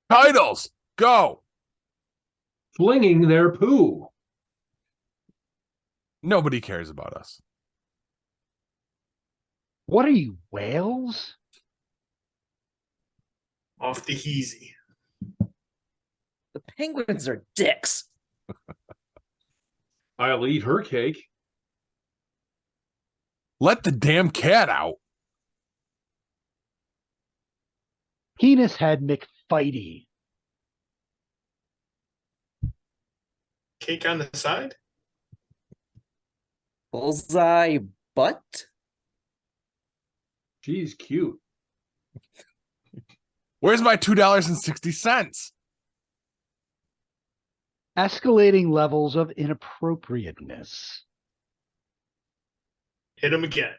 Titles, go. Flinging their poo. Nobody cares about us. What are you, whales? Off the Heezie. The penguins are dicks. I'll eat her cake. Let the damn cat out. Penis head McFighty. Cake on the side? Bullseye butt? She's cute. Where's my $2.60? Escalating levels of inappropriateness. Hit him again.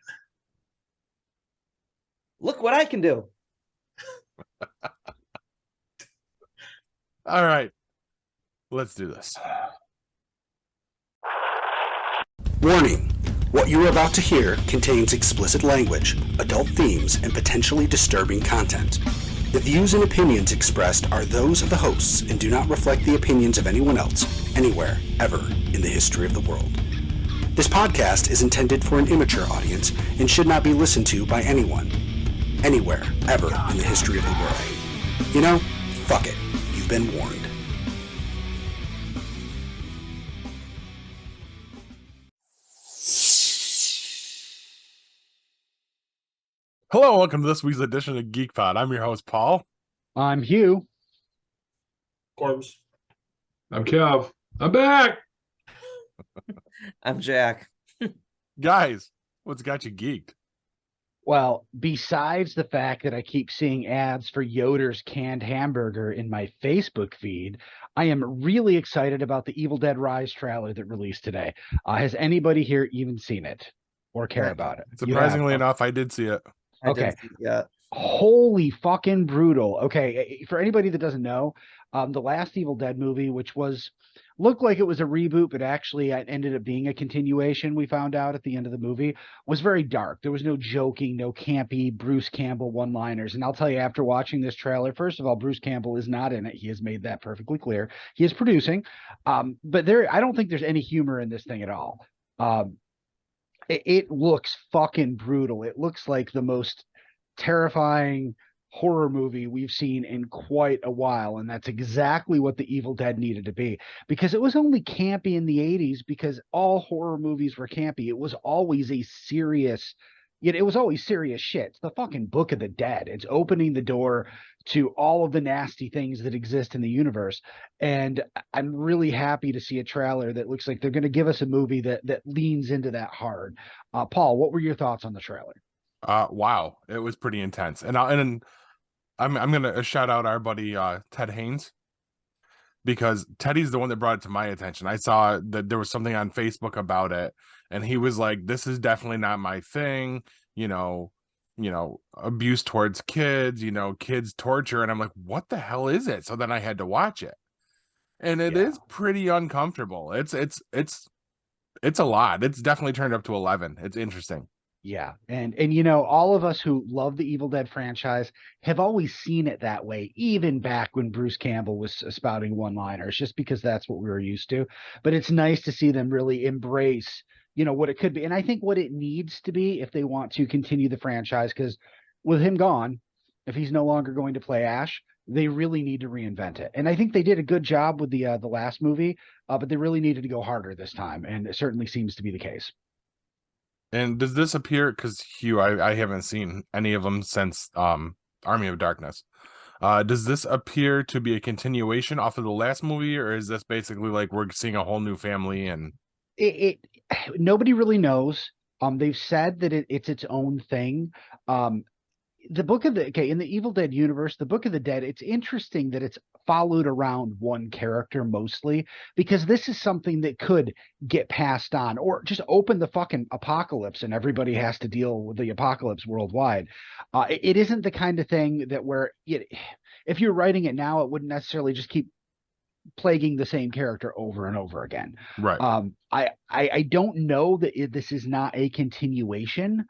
Look what I can do. All right. Let's do this. Warning. What you are about to hear contains explicit language, adult themes, and potentially disturbing content. The views and opinions expressed are those of the hosts and do not reflect the opinions of anyone else, anywhere, ever, in the history of the world. This podcast is intended for an immature audience and should not be listened to by anyone, anywhere, ever, in the history of the world. You know, fuck it. You've been warned. Hello, welcome to this week's edition of Geek Pod. I'm your host, Paul. I'm Hugh. Corbs. I'm Kev. I'm back. I'm Jack. Guys, what's got you geeked? Well, besides the fact that I keep seeing ads for Yoder's canned hamburger in my Facebook feed, I am really excited about the Evil Dead Rise trailer that released today. Has anybody here even seen it or care about it? Surprisingly enough, I did see it. Okay. Yeah. Holy fucking brutal. Okay, for anybody that doesn't know, the last Evil Dead movie, which looked like it was a reboot, but actually it ended up being a continuation, we found out at the end of the movie, was very dark. There was no joking, no campy Bruce Campbell one-liners. And I'll tell you, after watching this trailer, first of all, Bruce Campbell is not in it. He has made that perfectly clear. He is producing, but I don't think there's any humor in this thing at all. It looks fucking brutal. It looks like the most terrifying horror movie we've seen in quite a while, and that's exactly what the Evil Dead needed to be, because it was only campy in the 80s because all horror movies were campy. It was always it was always serious shit. It's the fucking Book of the Dead. It's opening the door to all of the nasty things that exist in the universe. And I'm really happy to see a trailer that looks like they're going to give us a movie that leans into that hard. Paul, what were your thoughts on the trailer? Wow, it was pretty intense. And I'm gonna shout out our buddy Ted Haynes, because Teddy's the one that brought it to my attention. I saw that there was something on Facebook about it, and he was like, "This is definitely not my thing." Abuse towards kids, kids torture, and I'm like, "What the hell is it?" So then I had to watch it, and it is pretty uncomfortable. It's a lot. It's definitely turned up to 11. It's interesting. Yeah. And all of us who love the Evil Dead franchise have always seen it that way, even back when Bruce Campbell was spouting one-liners, just because that's what we were used to. But it's nice to see them really embrace, what it could be. And I think what it needs to be if they want to continue the franchise, because with him gone, if he's no longer going to play Ash, they really need to reinvent it. And I think they did a good job with the last movie, but they really needed to go harder this time. And it certainly seems to be the case. And does this appear, because Hugh, I haven't seen any of them since Army of Darkness. Does this appear to be a continuation off of the last movie, or is this basically like we're seeing a whole new family? And nobody really knows. They've said that it's its own thing. In the Evil Dead universe, the Book of the Dead, it's interesting that it's followed around one character mostly, because this is something that could get passed on, or just open the fucking apocalypse and everybody has to deal with the apocalypse worldwide. It isn't the kind of thing that if you're writing it now, it wouldn't necessarily just keep plaguing the same character over and over again. Right. I don't know that this is not a continuation.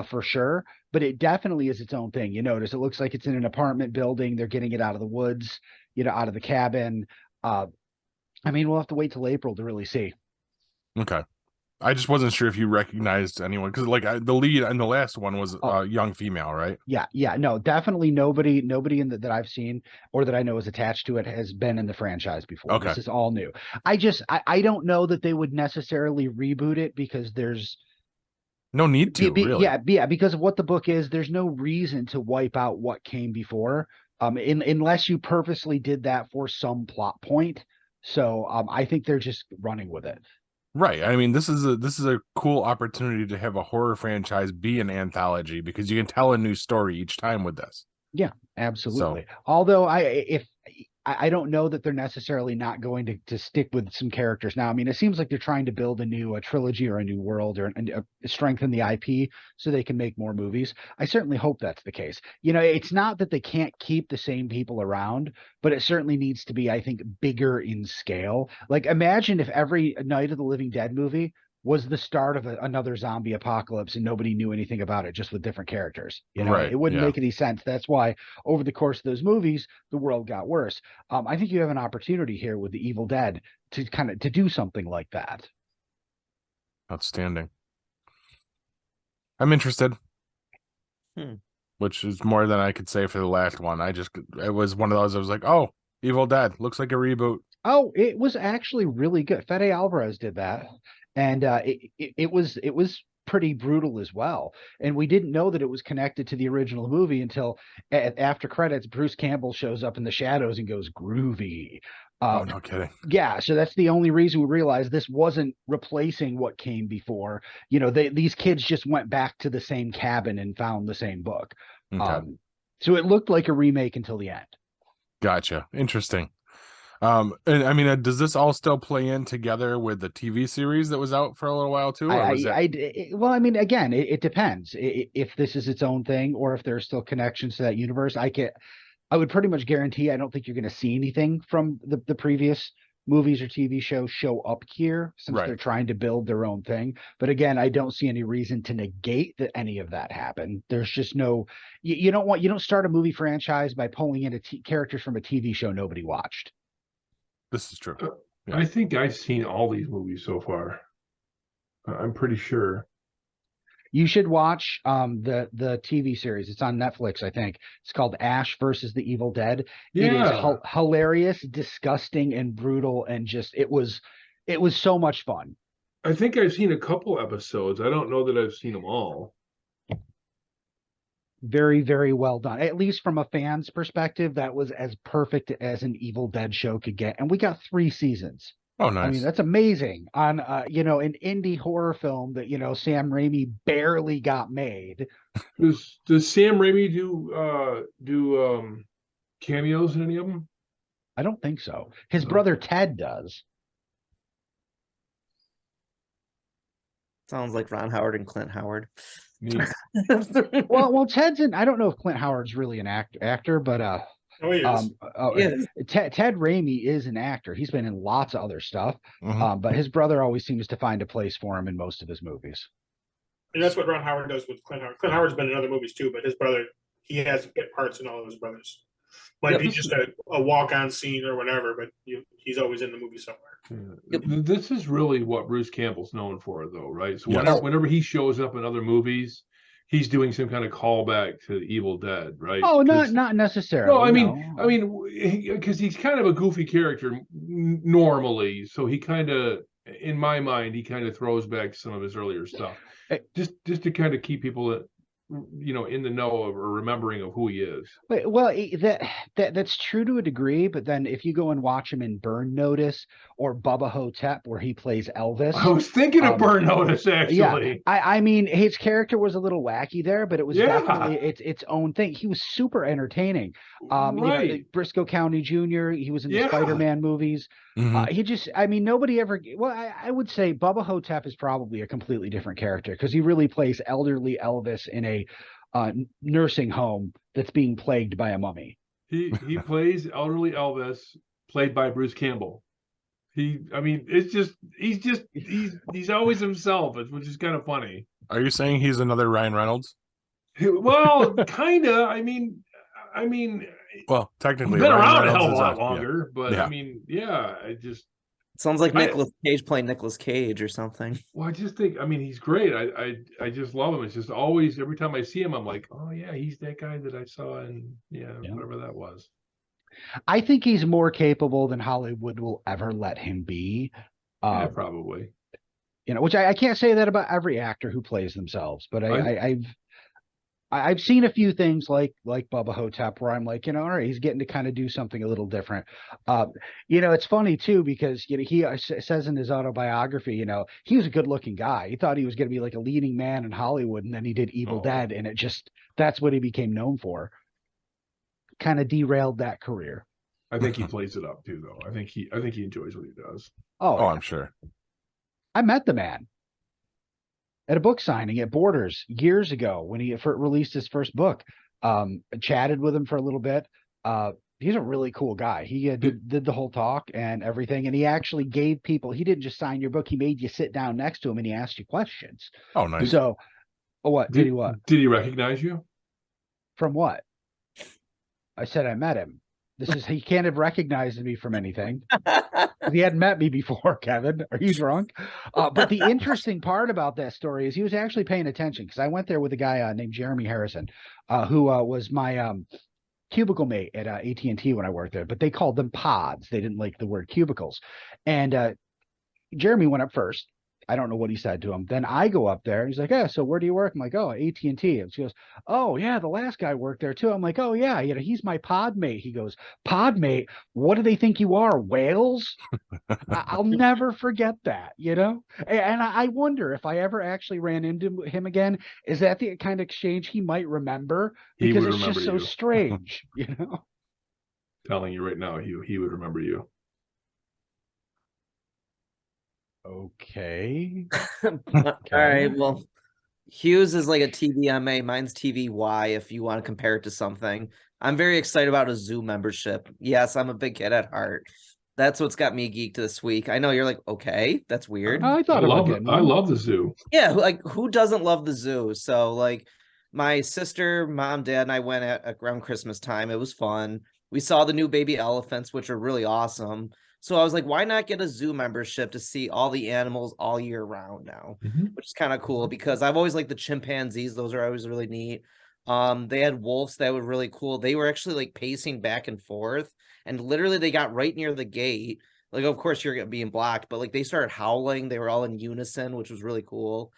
For sure. but it definitely is its own thing. You notice it looks like it's in an apartment building. They're getting it out of the woods, out of the cabin. I mean, we'll have to wait till April to really see. Okay. I just wasn't sure if you recognized anyone because, like, the lead in the last one was a young female, right? Yeah, no, definitely nobody in that I've seen or that I know is attached to it has been in the franchise before. Okay. This is all new. I don't know that they would necessarily reboot it because there's no need to, really. Yeah, because of what the book is. There's no reason to wipe out what came before, unless you purposely did that for some plot point. So I think they're just running with it. Right. I mean, this is a cool opportunity to have a horror franchise be an anthology because you can tell a new story each time with this. Yeah, absolutely. Although I don't know that they're necessarily not going to stick with some characters now. I mean, it seems like they're trying to build a trilogy or a new world or strengthen the IP so they can make more movies. I certainly hope that's the case. It's not that they can't keep the same people around, but it certainly needs to be, I think, bigger in scale. Like, imagine if every Night of the Living Dead movie was the start of another zombie apocalypse and nobody knew anything about it, just with different characters. Right, it wouldn't yeah. make any sense. That's why over the course of those movies, the world got worse. I think you have an opportunity here with the Evil Dead to to do something like that. Outstanding. I'm interested. Which is more than I could say for the last one. It was one of those, I was like, oh, Evil Dead looks like a reboot. Oh, it was actually really good. Fede Alvarez did that. And it was pretty brutal as well. And we didn't know that it was connected to the original movie until after credits, Bruce Campbell shows up in the shadows and goes groovy. Oh, no kidding. Yeah, so that's the only reason we realized this wasn't replacing what came before. These kids just went back to the same cabin and found the same book. Okay. So it looked like a remake until the end. Gotcha. Interesting. And I mean, does this all still play in together with the TV series that was out for a little while too? Well, I mean, again, it depends if this is its own thing or if there's still connections to that universe. I would pretty much guarantee I don't think you're going to see anything from the previous movies or TV shows show up here since Right. they're trying to build their own thing. But again, I don't see any reason to negate that any of that happened. There's just no, you don't start a movie franchise by pulling in characters from a TV show nobody watched. This is true. Yeah. I think I've seen all these movies so far. I'm pretty sure. You should watch the TV series. It's on Netflix, I think. It's called Ash versus the Evil Dead. It is hilarious, disgusting, and brutal, and just it was so much fun. I think I've seen a couple episodes. I don't know that I've seen them all. Very, very well done. At least from a fan's perspective, that was as perfect as an Evil Dead show could get. And we got 3 seasons. Oh, nice. I mean, that's amazing on an indie horror film that Sam Raimi barely got made. Does Sam Raimi do cameos in any of them? I don't think so. His brother Ted does. Sounds like Ron Howard and Clint Howard. Well, Ted's in. I don't know if Clint Howard's really an actor, but Oh, he is. Ted Raimi is an actor. He's been in lots of other stuff, Mhm. but his brother always seems to find a place for him in most of his movies. And that's what Ron Howard does with Clint Howard. Clint Howard's been in other movies too, but his brother, he has bit parts in all of his brothers. Might be just a walk-on scene or whatever, but he's always in the movie somewhere. This is really what Bruce Campbell's known for, though, right? So Yes. whenever he shows up in other movies, he's doing some kind of callback to Evil Dead, right? Oh, not necessarily. No, I mean, because he's kind of a goofy character normally, so he kind of, in my mind, he kind of throws back some of his earlier stuff, just to kind of keep people, in the know of or remembering of who he is. Well, that's true to a degree, but then if you go and watch him in Burn Notice or Bubba Hotep, where he plays Elvis, I was thinking of Burn Notice, actually. Yeah, I mean, his character was a little wacky there, but it was definitely its own thing. He was super entertaining. Right. Briscoe County Jr., he was in the Spider-Man movies. Mhm. Nobody ever. Well, I would say Bubba Hotep is probably a completely different character because he really plays elderly Elvis in a nursing home that's being plagued by a mummy. He plays elderly Elvis, played by Bruce Campbell. He's always himself, which is kind of funny. Are you saying he's another Ryan Reynolds? Well, kinda. I mean, Well, he's technically, been Ryan around a Reynolds hell of a is lot yeah. longer, but Yeah. I mean, yeah, Sounds like I- Nicolas Cage playing Nicolas Cage or something. well, I just think, I mean, he's great. I just love him. It's just always, every time I see him, I'm like, oh yeah, he's that guy that I saw in, Yeah. whatever that was. I think he's more capable than Hollywood will ever let him be. Yeah, probably. Which I can't say that about every actor who plays themselves, but I've seen a few things like Bubba Hotep where I'm like, all right, he's getting to kind of do something a little different. It's funny too, because he says in his autobiography, he was a good looking guy. He thought he was going to be like a leading man in Hollywood, and then he did Evil Dead, and that's what he became known for. Kind of derailed that career. I think he plays it up too, though. I think he enjoys what he does. Oh, I'm sure. I met the man at a book signing at Borders years ago when he released his first book. Chatted with him for a little bit. He's a really cool guy. He did the whole talk and everything, and he actually gave people. He didn't just sign your book; he made you sit down next to him and he asked you questions. Oh, nice. So, what did he what? Did he recognize you? From what? I said I met him. He can't have recognized me from anything. He hadn't met me before, Kevin. Are you drunk? But the interesting part about that story is he was actually paying attention, because I went there with a guy named Jeremy Harrison, who was my cubicle mate at AT&T when I worked there, but they called them pods. They didn't like the word cubicles. And Jeremy went up first. I don't know what he said to him. Then I go up there. He's like, "Yeah, so where do you work?" I'm like, "Oh, AT&T." And she goes, "Oh, yeah, the last guy worked there too." I'm like, "Oh, yeah, he's my pod mate." He goes, "Pod mate? What do they think you are, whales?" I'll never forget that, And I wonder if I ever actually ran into him again, is that the kind of exchange he might remember? Because it's just so strange, Telling you right now, he would remember you. Okay. All right. Well, Hughes is like a TVMA. Mine's TVY if you want to compare it to something. I'm very excited about a zoo membership. Yes, I'm a big kid at heart. That's what's got me geeked this week. I know you're like, okay, that's weird. I love the zoo. Yeah, who doesn't love the zoo? So like my sister, mom, dad, and I went around Christmas time. It was fun. We saw the new baby elephants, which are really awesome. So I was like, why not get a zoo membership to see all the animals all year round now, which is kind of cool because I've always liked the chimpanzees. Those are always really neat. They had wolves that were really cool. They were actually like pacing back and forth, and literally they got right near the gate. Like, of course you're being blocked, but like they started howling. They were all in unison, which was really cool.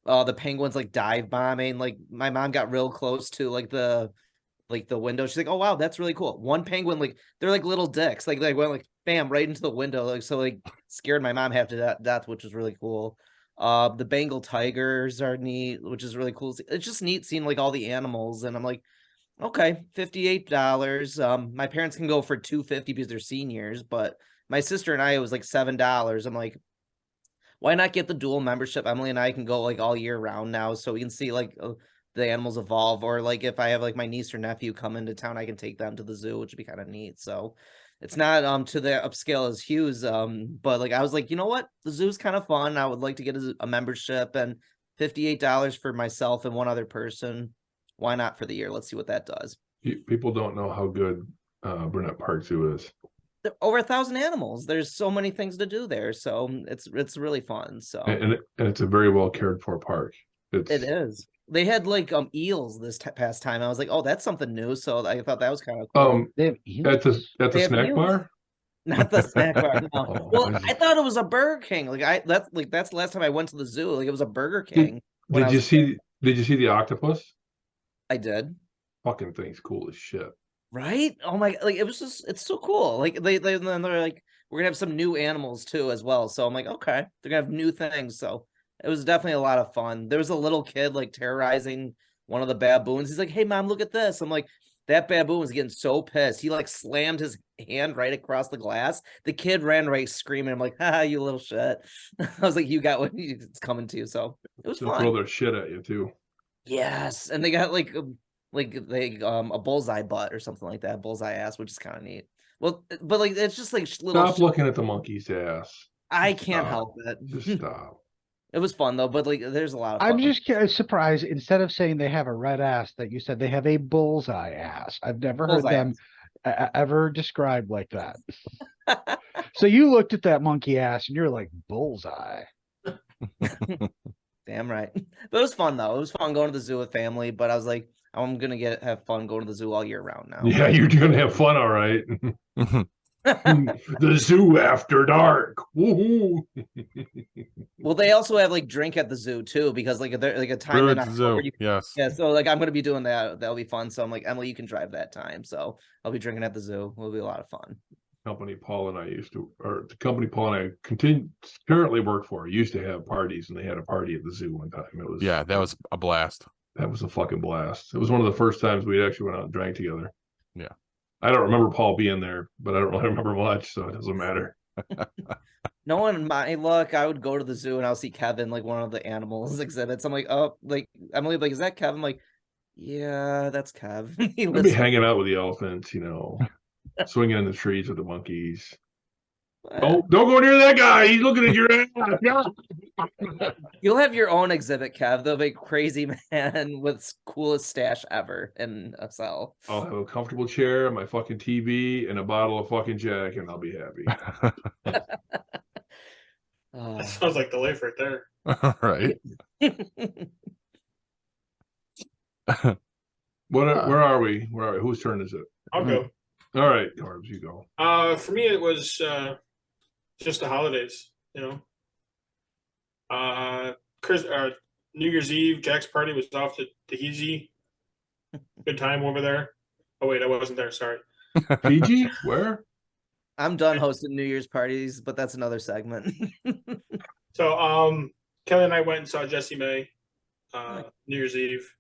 The penguins like dive bombing. Like my mom got real close to like the window. She's like, "Oh wow, that's really cool." One penguin, like they're like little dicks, like they went like bam right into the window, like so like scared my mom half to death, which was really cool. The Bengal tigers are neat, which is really cool. It's just neat seeing like all the animals, and I'm like, okay, $58. My parents can go for $250 because they're seniors, but my sister and I, it was like $7. I'm like, why not get the dual membership? Emily and I can go like all year round now, so we can see like the animals evolve, or like if I have like my niece or nephew come into town, I can take them to the zoo, which would be kind of neat. So it's not to the upscale as Hughes, but like I was like, you know what, the zoo's kind of fun. I would like to get a membership, and $58 for myself and one other person. Why not for the year? Let's see what that does. People don't know how good Burnett Park Zoo is. Over 1,000 animals. There's so many things to do there, so it's really fun. So and it's a very well cared for park. It is. They had like eels this past time. I was like, oh, that's something new. So I thought that was kind of cool. They have eels? At the snack bar? Not the snack bar. No. Oh, well, I thought it was a Burger King. That's the last time I went to the zoo. Like it was a Burger King. Did you see the octopus? I did. Fucking thing's cool as shit. Right? Oh my! Like it was just, it's so cool. Like they're like, we're gonna have some new animals too as well. So I'm like, okay, they're gonna have new things. So it was definitely a lot of fun. There was a little kid like terrorizing one of the baboons. He's like, "Hey mom, look at this." I'm like, that baboon was getting so pissed. He like slammed his hand right across the glass. The kid ran right screaming. I'm like, "Ha, you little shit." I was like, "You got what it's coming to you." So it was They'll fun. throw their shit at you too. Yes, and they got like a bullseye butt or something like that, bullseye ass, which is kind of neat. Well, but like it's just like little. Stop looking at the monkey's ass. I can't help it. Just stop. It was fun though, but like there's a lot of fun. I'm just surprised instead of saying they have a red ass that you said they have a bullseye ass. I've never heard Bullseye them ever described like that. So you looked at that monkey ass and you're like, bullseye. Damn right. But it was fun though. It was fun going to the zoo with family, but I was like, I'm gonna have fun going to the zoo all year round now. Yeah, you're gonna have fun, all right. The zoo after dark. Woohoo! Well, they also have like drink at the zoo too, because like they're like a time Brew in at the zoo. October. Yes. Yeah, so like I'm gonna be doing that. That'll be fun. So I'm like, Emily, you can drive that time. So I'll be drinking at the zoo. It'll be a lot of fun. Company Paul and I used to, or the company Paul and I currently work for, used to have parties, and they had a party at the zoo one time. It was Yeah, that was a blast. That was a fucking blast. It was one of the first times we actually went out and drank together. Yeah. I don't remember Paul being there, but I don't really remember much, so it doesn't matter. No one in my luck, I would go to the zoo and I'll see Kevin, like one of the animals exhibits. I'm like, oh, like Emily, like, is that Kevin? I'm like, yeah, that's Kev. I'd be hanging out with the elephants, swinging in the trees with the monkeys. Oh, don't go near that guy. He's looking at your ass. You'll have your own exhibit, Kev. They'll be crazy man with coolest stash ever in a cell. I'll have a comfortable chair, my fucking TV, and a bottle of fucking Jack, and I'll be happy. That sounds like the life right there. Right. Where are we? Whose turn is it? I'll go. All right, Corbs, you go. For me, it was just the holidays, New Year's Eve, Jack's party was off to Heezie. Good time over there. Oh wait, I wasn't there. Sorry. Fiji? Where? I'm done hosting New Year's parties, but that's another segment. So, Kelly and I went and saw Jessie May, New Year's Eve.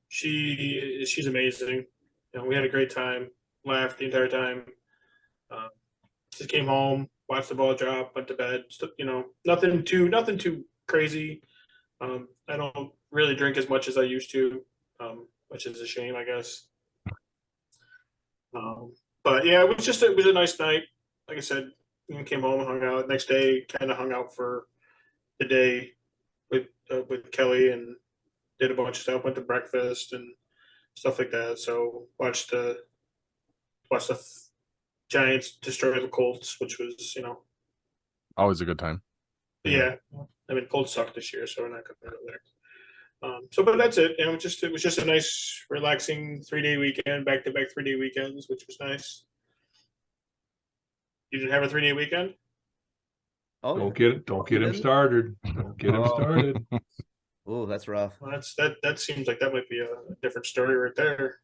She's amazing. We had a great time, laughed the entire time. Just came home, watched the ball drop, went to bed. Nothing too crazy. I don't really drink as much as I used to, which is a shame, I guess. But yeah, it was a nice night. Like I said, came home and hung out. Next day, kind of hung out for the day with Kelly and did a bunch of stuff. Went to breakfast and stuff like that. So watched the Giants destroy the Colts, which was Always a good time. yeah. I mean, Colts suck this year, so we're not going to go there. But that's it. It was just a nice, relaxing 3-day weekend, back-to-back 3-day weekends, which was nice. You didn't have a 3-day weekend? Oh, Don't get him started. Don't get him started. Oh, that's rough. Well, that seems like that might be a different story right there.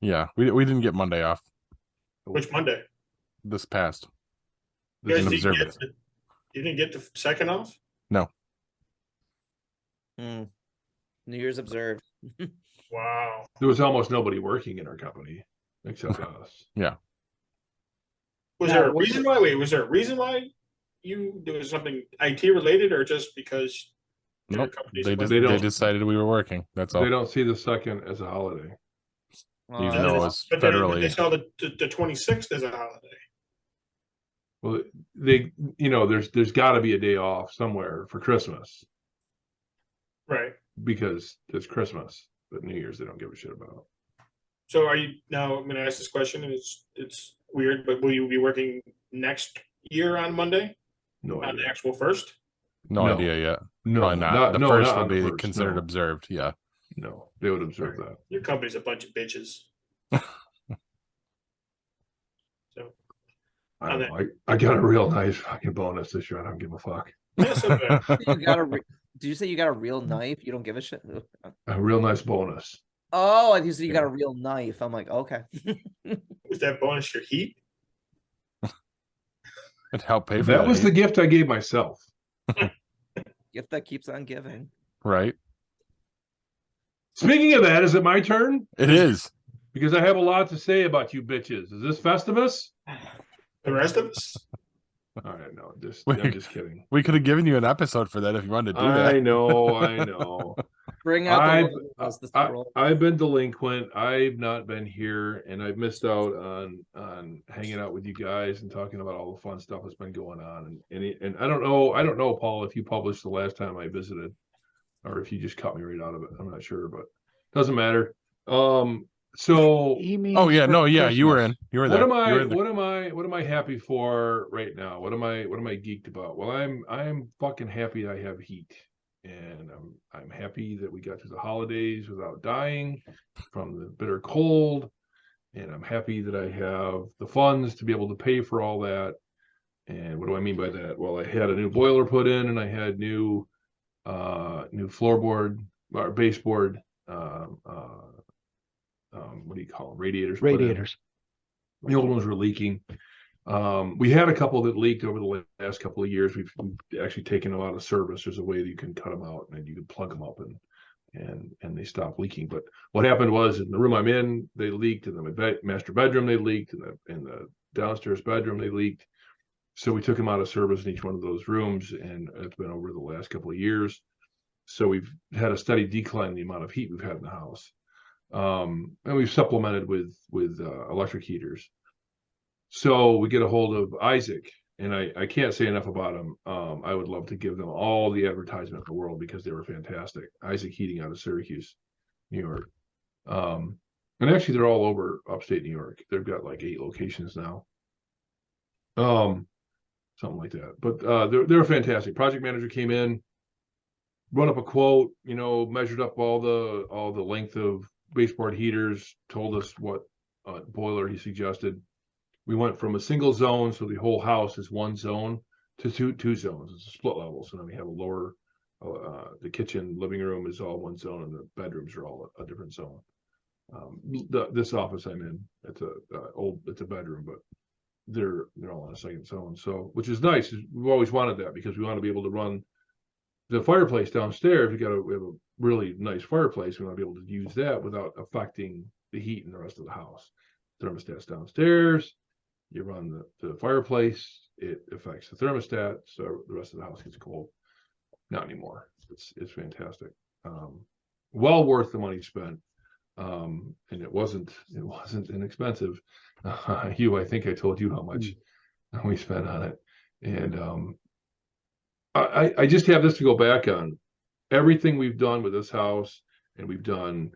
Yeah, we didn't get Monday off Which Monday? this past. You guys Didn't didn't observe get you didn't get the second off? No. New Year's observed. Wow. There was almost nobody working in our company except us. Yeah. Was there a reason why? Wait, was there a reason why there was something IT related, or just because your Nope. company's They decided we were working. That's all. They don't see the second as a holiday. Even though it was But federally. they saw the 26th as a holiday. Well, there's got to be a day off somewhere for Christmas Right. because it's Christmas, but New Year's they don't give a shit about. So are you now? I'm going to ask this question, and it's weird, but will you be working next year on Monday? No On idea. the actual first? No No. idea yet. No, Probably not. The first not will on the be first, considered no. observed. Yeah. No, they would observe that. Your company's a bunch of bitches. So I don't know. I got a real nice fucking bonus this year. I don't give a fuck. that's okay. Did you say you got a real knife? You don't give a shit. A real nice bonus. Oh, you said you got a real knife. I'm like, okay. Was that bonus your heat? It helped pay for That was the gift I gave myself. Gift that keeps on giving. right. Speaking of that, is it my turn? It is. Because I have a lot to say about you bitches. Is this Festivus? The rest of us? All right, no, I'm just kidding. We could have given you an episode for that if you wanted to do that. I know. Bring out I've the was the scroll. I've been delinquent. I've not been here, and I've missed out on hanging out with you guys and talking about all the fun stuff that's been going on. And I don't know, Paul, if you published the last time I visited, or if you just cut me right out of it. I'm not sure, but doesn't matter. So He means Oh yeah, for no, yeah, you were Christmas. in. You were what there. am You I were in there. what am I happy for right now? What am I geeked about? Well, I'm fucking happy I have heat. And I'm happy that we got through the holidays without dying from the bitter cold. And I'm happy that I have the funds to be able to pay for all that. And what do I mean by that? Well, I had a new boiler put in, and I had new floorboard or baseboard. What do you call them? Radiators. put in. Radiators. The old ones were leaking. We had a couple that leaked over the last couple of years. We've actually taken them out of service. There's a way that you can cut them out and you can plug them up and they stop leaking. But what happened was, in the room I'm in, they leaked. In the master bedroom, they leaked. In the downstairs bedroom, they leaked. So we took them out of service in each one of those rooms, and it's been over the last couple of years. So we've had a steady decline in the amount of heat we've had in the house, and we've supplemented with electric heaters. So we get a hold of Isaac, and I can't say enough about him. I would love to give them all the advertisement in the world because they were fantastic. Isaac Heating out of Syracuse, New York. And actually they're all over upstate New York. They've got like 8 locations now. Something like that. But they're fantastic. Project manager came in, run up a quote, measured up all the length of baseboard heaters, told us what boiler he suggested. We went from a single zone, so the whole house is one zone, to two zones. It's a split level. So now we have a lower, the kitchen, living room is all one zone, and the bedrooms are all a different zone. This office I'm in, it's a bedroom, but they're all on a second zone. So, which is nice. We've always wanted that because we want to be able to run the fireplace downstairs. We have a really nice fireplace. We want to be able to use that without affecting the heat in the rest of the house. Thermostat's downstairs. You run the fireplace, it affects the thermostat, so the rest of the house gets cold. Not anymore. It's fantastic. Well worth the money spent. And it wasn't inexpensive. Hugh, I think I told you how much we spent on it. And I just have this to go back on. Everything we've done with this house, and we've done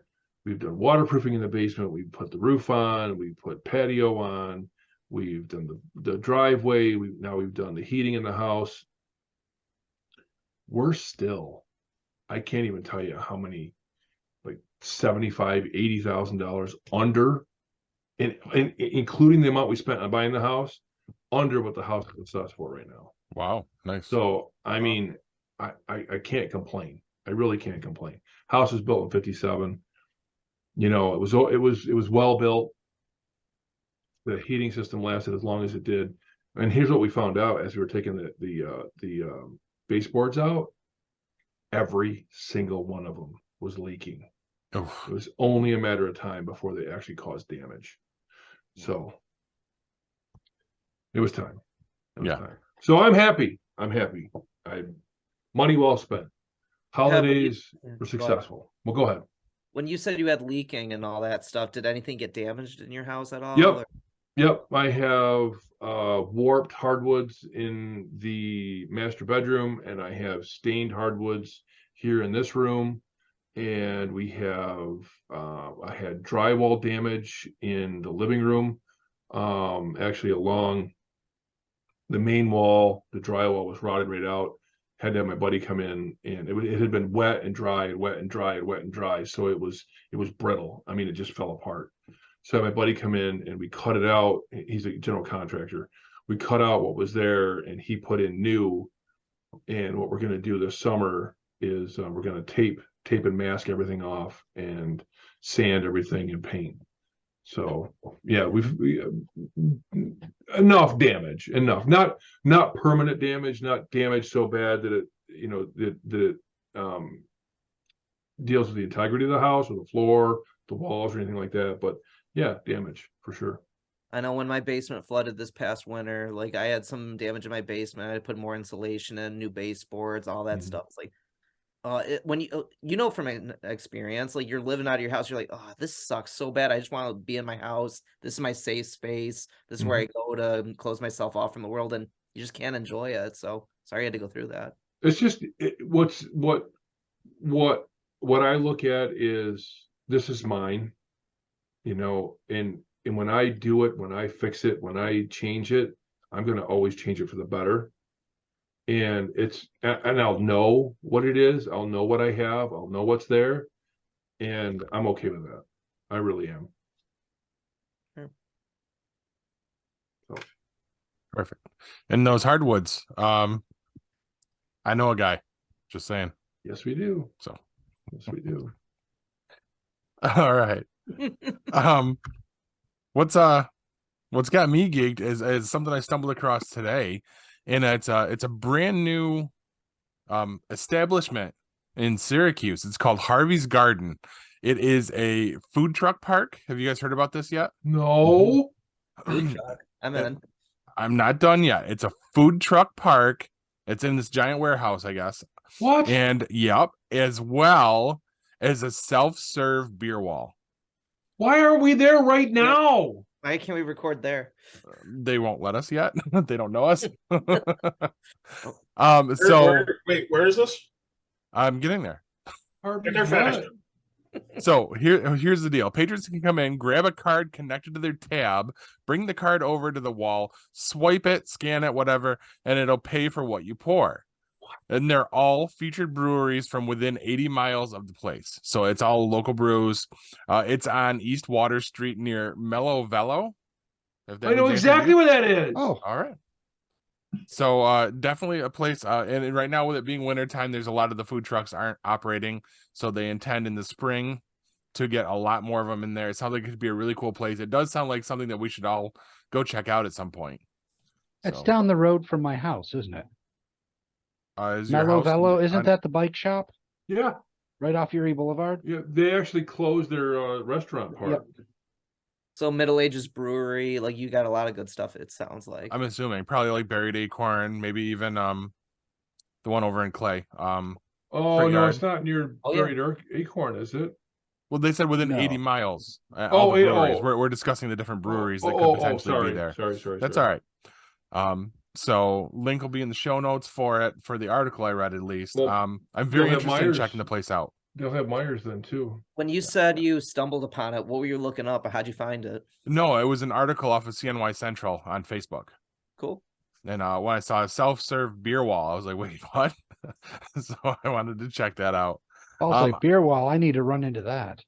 waterproofing in the basement, we put the roof on, we put patio on. We've done the driveway. We've done the heating in the house. We're still, I can't even tell you how many, like $75,000, $80,000 under, and including the amount we spent on buying the house, under what the house is us for right now. Wow, nice. So I mean, I can't complain. I really can't complain. House was built in '57. It was well built. The heating system lasted as long as it did. And here's what we found out as we were taking the baseboards out. Every single one of them was leaking. Oh. It was only a matter of time before they actually caused damage. So it was time. Time. So I'm happy. Money well spent. Holidays were successful. Well, go ahead. When you said you had leaking and all that stuff, did anything get damaged in your house at all? Yep. Yep, I have warped hardwoods in the master bedroom, and I have stained hardwoods here in this room. And we have, I had drywall damage in the living room. Actually, along the main wall, the drywall was rotted right out. Had to have my buddy come in, and it had been wet and dry, and wet and dry, and wet and dry. So it was brittle. I mean, it just fell apart. So I had my buddy come in, and we cut it out. He's a general contractor. We cut out what was there, and he put in new. And what we're going to do this summer is we're going to tape and mask everything off and sand everything and paint. So yeah, we enough damage, not permanent damage, not damage so bad that it deals with the integrity of the house or the floor, the walls, or anything like that. But yeah, damage for sure. I know when my basement flooded this past winter, like I had some damage in my basement. I had to put more insulation in, new baseboards, all that stuff. It's like, when from an experience, like you're living out of your house, you're like, oh, this sucks so bad. I just want to be in my house. This is my safe space. This is where I go to close myself off from the world, and you just can't enjoy it. So sorry I had to go through that. It's just what I look at is this is mine, and when I do it, when I fix it, when I change it, I'm going to always change it for the better. And I'll know what it is. I'll know what I have. I'll know what's there. And I'm okay with that. I really am. So. Perfect. And those hardwoods, I know a guy, just saying. Yes, we do. So, yes, we do. All right. What's got me geeked is something I stumbled across today. And it's a brand new establishment in Syracuse. It's called Harvey's Garden. It is a food truck park. Have you guys heard about this yet? No. Food truck. I'm in. I'm not done yet. It's a food truck park. It's in this giant warehouse, I guess. What? And yep, as well as a self-serve beer wall. Why are we there right now? Why can't we record there? They won't let us yet. They don't know us. Where is this? I'm getting there. Get there fast. So here's the deal. Patrons can come in, grab a card connected to their tab, bring the card over to the wall, swipe it, scan it, whatever, and it'll pay for what you pour. And they're all featured breweries from within 80 miles of the place. So it's all local brews. It's on East Water Street near Mellow Velo. I know exactly where that is. Oh, all right. So definitely a place. And right now, with it being wintertime, there's a lot of the food trucks aren't operating. So they intend in the spring to get a lot more of them in there. It sounds like it could be a really cool place. It does sound like something that we should all go check out at some point. It's down the road from my house, isn't it? Mellow Velo, isn't that the bike shop? Yeah. Right off Erie Boulevard? Yeah, they actually closed their restaurant part. Yep. So Middle Ages Brewery, like you got a lot of good stuff, it sounds like. I'm assuming probably like Buried Acorn, maybe even the one over in Clay. Oh no, it's not near Buried Acorn, is it? Well, they said within 80 miles. We're discussing the different breweries that could potentially be there. Sorry. That's all right. So link will be in the show notes for the article I read at least. Well, I'm very interested in checking the place out. They'll have Myers then too. When you said you stumbled upon it, what were you looking up, or how'd you find it? No, it was an article off of CNY Central on Facebook. Cool. And when I saw a self-serve beer wall, I was like, wait, what? So I wanted to check that out. I was like, beer wall, I need to run into that.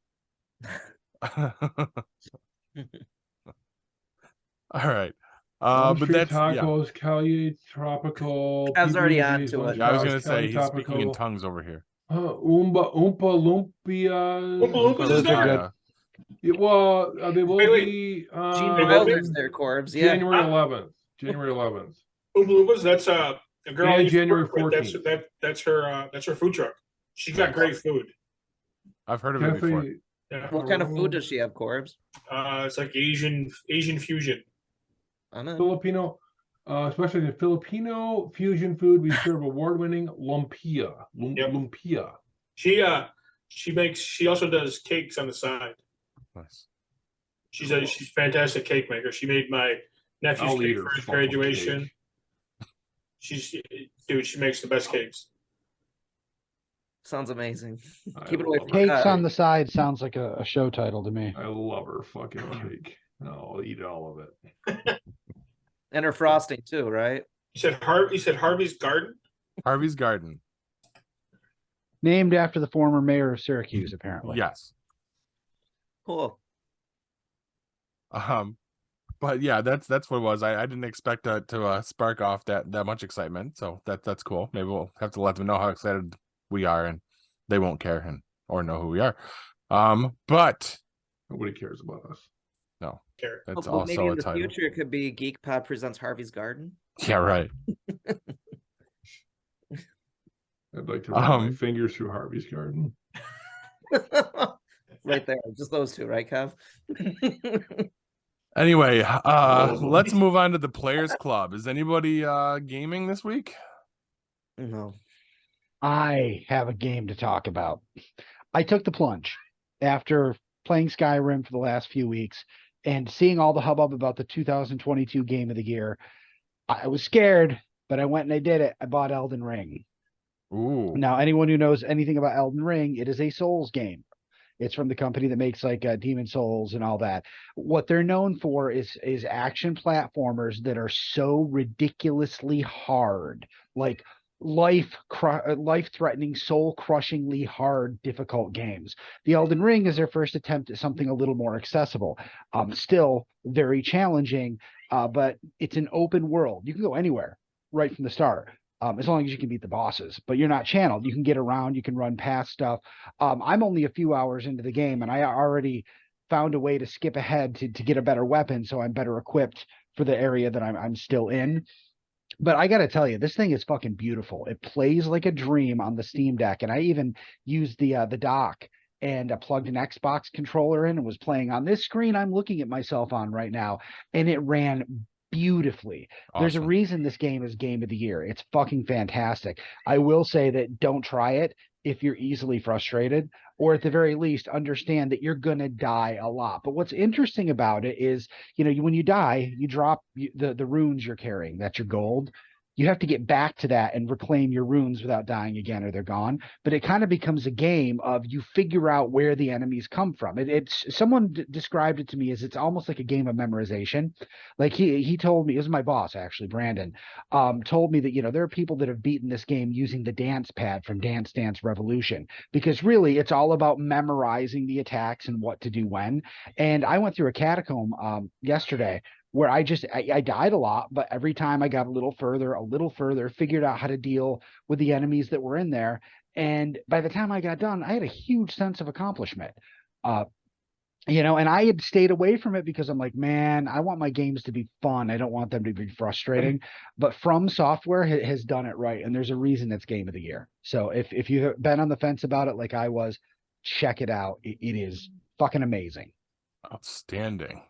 All right. But that's tacos, Cali Tropical. I was already on to it. Yeah, I was gonna say he's speaking in tongues over here. Oompa Lumpia. Oompa Loompas is there? Well, they will be Gene Wilder's there, Corbs. Yeah. January 11th. January 11th. Oompa Loompas, that's a girl. And January 14th. That's her food truck. She's got great food. I've heard of it before. Yeah. What kind of food does she have, Corbs? It's like Asian fusion. Filipino, especially the Filipino fusion food. We serve award-winning lumpia. Lumpia. She also does cakes on the side. Nice. She's a fantastic cake maker. She made my nephew's cake for his graduation. She makes the best cakes. Sounds amazing. Keep it away from Cakes on the side sounds like a show title to me. I love her fucking cake. I'll eat all of it. And her frosting too, right? You said Harvey's Garden? Harvey's Garden. Named after the former mayor of Syracuse, apparently. Yes. Cool. But yeah, that's what it was. I didn't expect to spark off that much excitement. So that's cool. Maybe we'll have to let them know how excited we are, and they won't care or know who we are. But nobody cares about us. No. That's also maybe in the title. Future it could be Geek Pod presents Harvey's Garden. Yeah, right. I'd like to run my fingers through Harvey's Garden. Right there. Just those two, right, Kev? Anyway, let's move on to the Players Club. Is anybody gaming this week? No. I have a game to talk about. I took the plunge after playing Skyrim for the last few weeks and seeing all the hubbub about the 2022 Game of the Year. I was scared, but I went and I did it. I bought Elden Ring. Ooh. Now, anyone who knows anything about Elden Ring, it is a Souls game. It's from the company that makes like Demon Souls and all that. What they're known for is action platformers that are so ridiculously hard, like life-threatening, soul-crushingly hard, difficult games. The Elden Ring is their first attempt at something a little more accessible. Still very challenging, but it's an open world. You can go anywhere right from the start. As long as you can beat the bosses, but you're not channeled. You can get around, you can run past stuff. I'm only a few hours into the game, and I already found a way to skip ahead to get a better weapon, so I'm better equipped for the area that I'm still in. But I got to tell you, this thing is fucking beautiful. It plays like a dream on the Steam Deck, and I even used the dock and plugged an Xbox controller in and was playing on this screen I'm looking at myself on right now, and it ran beautifully. Awesome. There's a reason this game is Game of the Year. It's fucking fantastic. I will say that don't try it if you're easily frustrated, or at the very least understand that you're going to die a lot. But what's interesting about it is, when you die, you drop the runes you're carrying. That's your gold. You have to get back to that and reclaim your runes without dying again, or they're gone. But it kind of becomes a game of you figure out where the enemies come from. It's someone described it to me as it's almost like a game of memorization. Like he told me, it was my boss actually, Brandon, told me that there are people that have beaten this game using the dance pad from Dance Dance Revolution, because really it's all about memorizing the attacks and what to do when. And I went through a catacomb yesterday where I died a lot, but every time I got a little further, figured out how to deal with the enemies that were in there. And by the time I got done, I had a huge sense of accomplishment. And I had stayed away from it because I'm like, man, I want my games to be fun. I don't want them to be frustrating. But From Software has done it right, and there's a reason it's Game of the Year. So if you've been on the fence about it like I was, check it out. It is fucking amazing. Outstanding.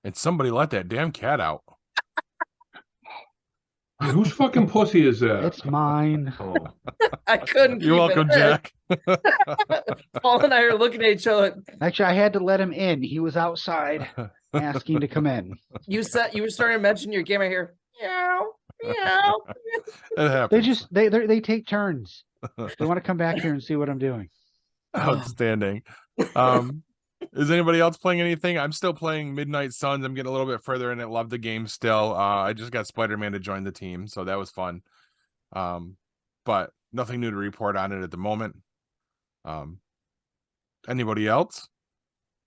And somebody let that damn cat out. Yeah, whose fucking pussy is that? It's mine. Oh. I couldn't. You're welcome, Jack. Paul and I are looking at each other. Actually, I had to let him in. He was outside asking to come in. You were starting to mention your game. I hear meow, meow. It happens. They take turns. They want to come back here and see what I'm doing. Outstanding. Is anybody else playing anything? I'm still playing Midnight Suns. I'm getting a little bit further in it. Love the game still. I just got Spider-Man to join the team, so that was fun. But nothing new to report on it at the moment. Anybody else?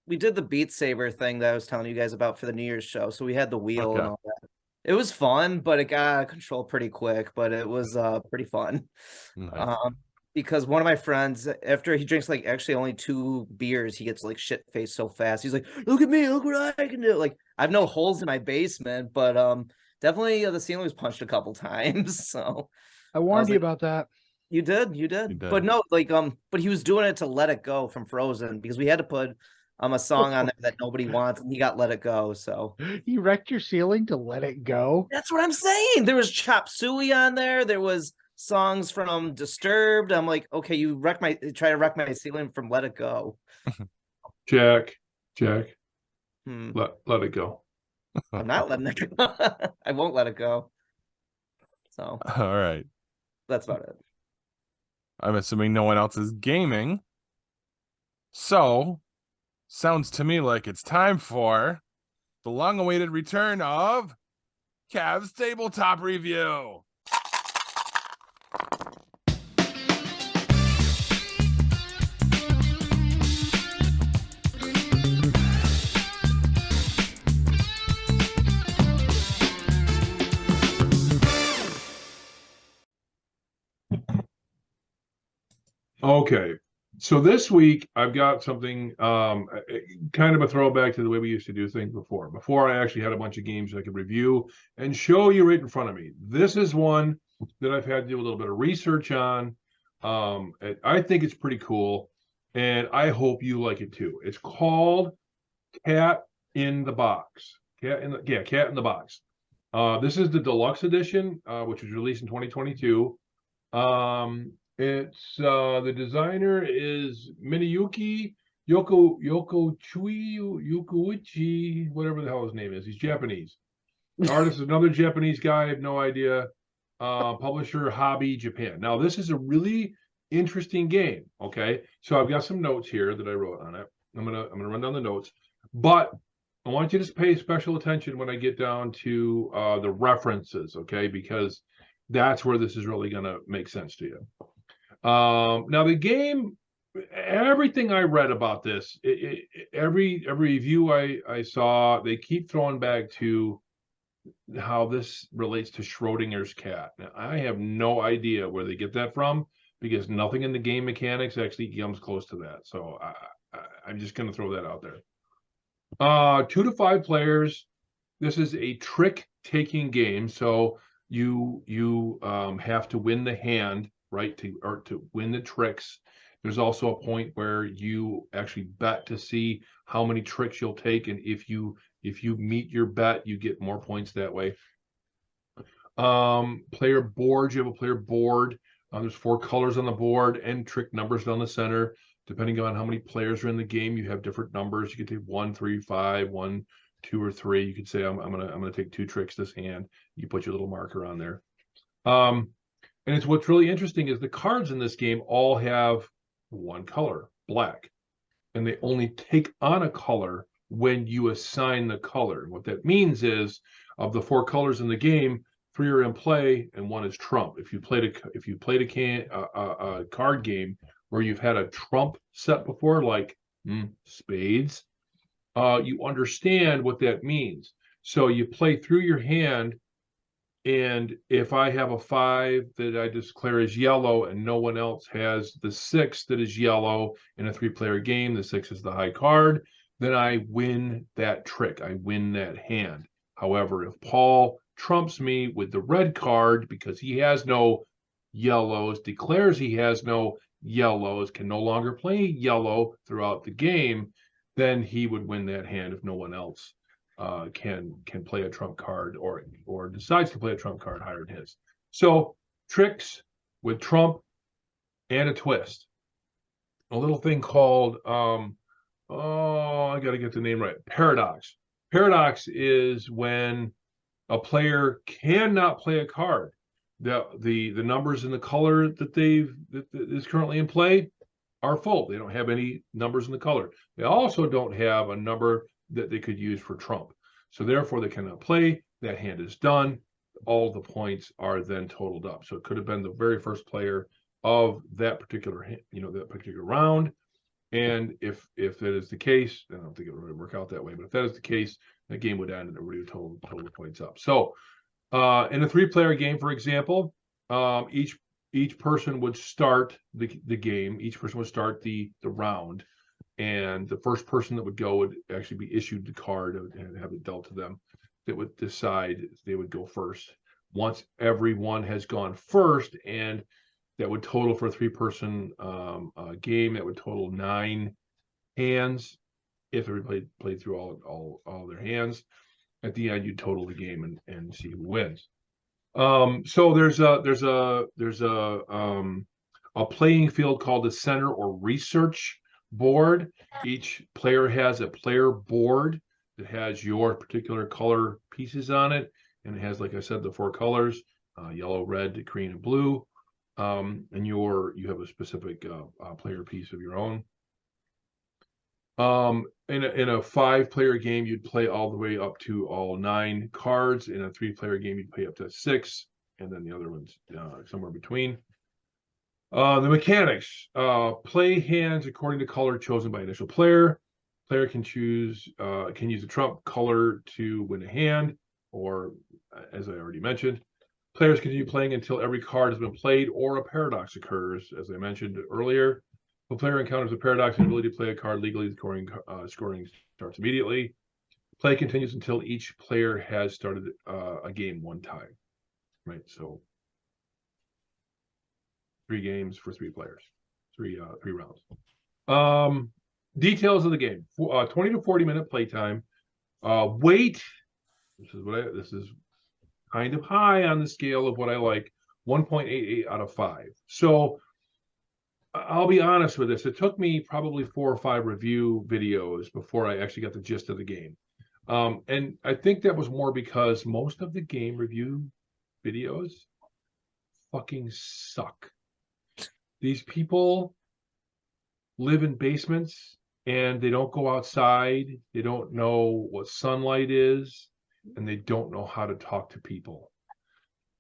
We did the Beat Saber thing that I was telling you guys about for the New Year's show. So we had the wheel and all that. It was fun, but it got out of control pretty quick. But it was pretty fun. Nice. Because one of my friends, after he drinks like actually only 2 beers, he gets like shit faced so fast. He's like, "Look at me, look what I can do!" Like I have no holes in my basement, but definitely the ceiling was punched a couple times. So I warned you about that. You did. But no, but he was doing it to Let It Go from Frozen, because we had to put a song on there that nobody wants, and he got Let It Go. So you wrecked your ceiling to Let It Go. That's what I'm saying. There was Chop Suey on there. There was songs from Disturbed. I'm like, okay, you try to wreck my ceiling from Let It Go. Jack, let it go. I'm not letting it go. I won't let it go. So all right, that's about it. I'm assuming no one else is gaming, so sounds to me like it's time for the long-awaited return of Cav's Tabletop Review. Okay, so this week I've got something kind of a throwback to the way we used to do things before. Before I actually had a bunch of games I could review and show you right in front of me. This is one that I've had to do a little bit of research on. I think it's pretty cool, and I hope you like it too. It's called Cat in the Box. Cat in the Box. This is the Deluxe Edition, which was released in 2022. It's the designer is Miniyuki Yokoichi, whatever the hell his name is. He's Japanese. The artist is another Japanese guy. I have no idea. Publisher Hobby Japan. Now this is a really interesting game. Okay, so I've got some notes here that I wrote on it. I'm gonna run down the notes, but I want you to pay special attention when I get down to the references. Okay, because that's where this is really gonna make sense to you. Now the game, everything I read about this, every review I saw, they keep throwing back to how this relates to Schrodinger's cat. Now, I have no idea where they get that from because nothing in the game mechanics actually comes close to that. So I'm just going to throw that out there. 2 to 5 players. This is a trick-taking game, so you have to win the hand, right, to win the tricks. There's also a point where you actually bet to see how many tricks you'll take, and if you meet your bet, you get more points that way. Player board, you have a player board. There's 4 colors on the board and trick numbers down the center. Depending on how many players are in the game, you have different numbers. You could take 1, 3, 5, 1, 2, or 3. You could say I'm gonna take 2 tricks this hand. You put your little marker on there. And it's what's really interesting is the cards in this game all have one color, black, and they only take on a color when you assign the color. What that means is, of the 4 colors in the game, 3 are in play and 1 is trump. If you played a card game where you've had a trump set before, like spades, you understand what that means. So you play through your hand, and if I have a 5 that I declare as yellow and no one else has the 6 that is yellow in a 3-player game, the 6 is the high card, then I win that trick. I win that hand. However, if Paul trumps me with the red card because he has no yellows, declares he has no yellows, can no longer play yellow throughout the game, then he would win that hand if no one else can play a trump card or decides to play a trump card higher than his. So tricks with trump and a twist. A little thing called I got to get the name right. Paradox. Paradox is when a player cannot play a card. The numbers in the color that is currently in play are full. They don't have any numbers in the color. They also don't have a number that they could use for trump. So therefore, they cannot play. That hand is done. All the points are then totaled up. So it could have been the very first player of that particular round. And if that is the case, I don't think it would really work out that way. But if that is the case, that game would end and everybody would total the points up. So in a 3-player game, for example, each person would start the game. Each person would start the round, and the first person that would go would actually be issued the card and have it dealt to them. That would decide if they would go first. Once everyone has gone first, and that would total for a 3-person game. That would total 9 hands if everybody played through all their hands. At the end, you total the game and see who wins. So there's a playing field called the center or research board. Each player has a player board that has your particular color pieces on it, and it has, like I said, the 4 colors: yellow, red, green, and blue. And you have a specific player piece of your own. In a 5-player game, you'd play all the way up to all 9 cards. In a 3-player game, you'd play up to 6, and then the other ones somewhere between. The mechanics: play hands according to color chosen by initial player. Player can use a trump color to win a hand, or as I already mentioned, players continue playing until every card has been played or a paradox occurs, as I mentioned earlier. If a player encounters a paradox and ability to play a card legally, the scoring starts immediately. Play continues until each player has started a game 1 time. Right, so 3 games for 3 players, 3 rounds. Details of the game: 20 to 40 minute playtime. Weight. This is kind of high on the scale of what I like. 1.88 out of 5. So I'll be honest with this. It took me probably 4 or 5 review videos before I actually got the gist of the game. And I think that was more because most of the game review videos fucking suck. These people live in basements and they don't go outside. They don't know what sunlight is, and they don't know how to talk to people.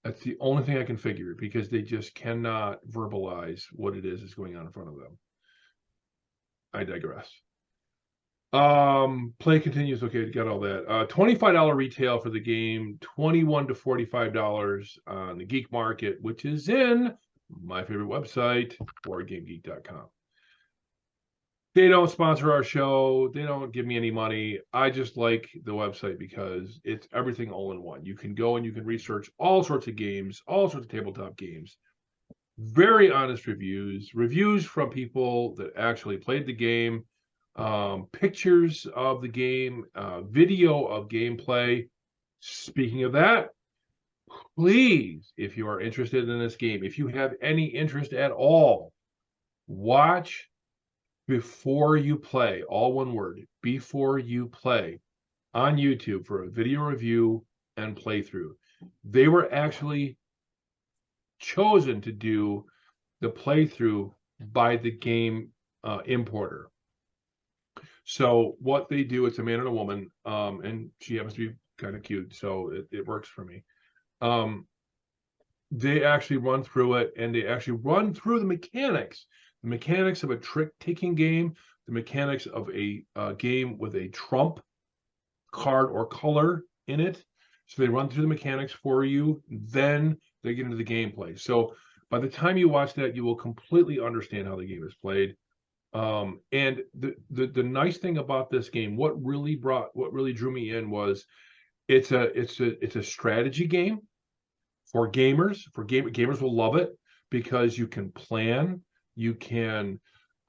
That's the only thing I can figure, because they just cannot verbalize what it is that's going on in front of them. I digress. Play continues. Okay, got all that. $25 retail for the game, $21 to $45 on the Geek Market, which is in my favorite website, BoardGameGeek.com. They don't sponsor our show. They don't give me any money. I just like the website because it's everything all in one. You can go and you can research all sorts of games, all sorts of tabletop games. Very honest reviews from people that actually played the game, pictures of the game, video of gameplay. Speaking of that, please, if you are interested in this game, if you have any interest at all, watch Before You Play, all one word, Before You Play, on YouTube for a video review and playthrough. They were actually chosen to do the playthrough by the game importer. So what they do, it's a man and a woman, and she happens to be kind of cute, so it works for me. They actually run through it, and they actually run through the mechanics of a trick-taking game, the mechanics of a game with a trump card or color in it. So they run through the mechanics for you, then they get into the gameplay. So by the time you watch that, you will completely understand how the game is played. And the nice thing about this game, what really drew me in was it's a strategy game for gamers. Gamers will love it because you can plan. You can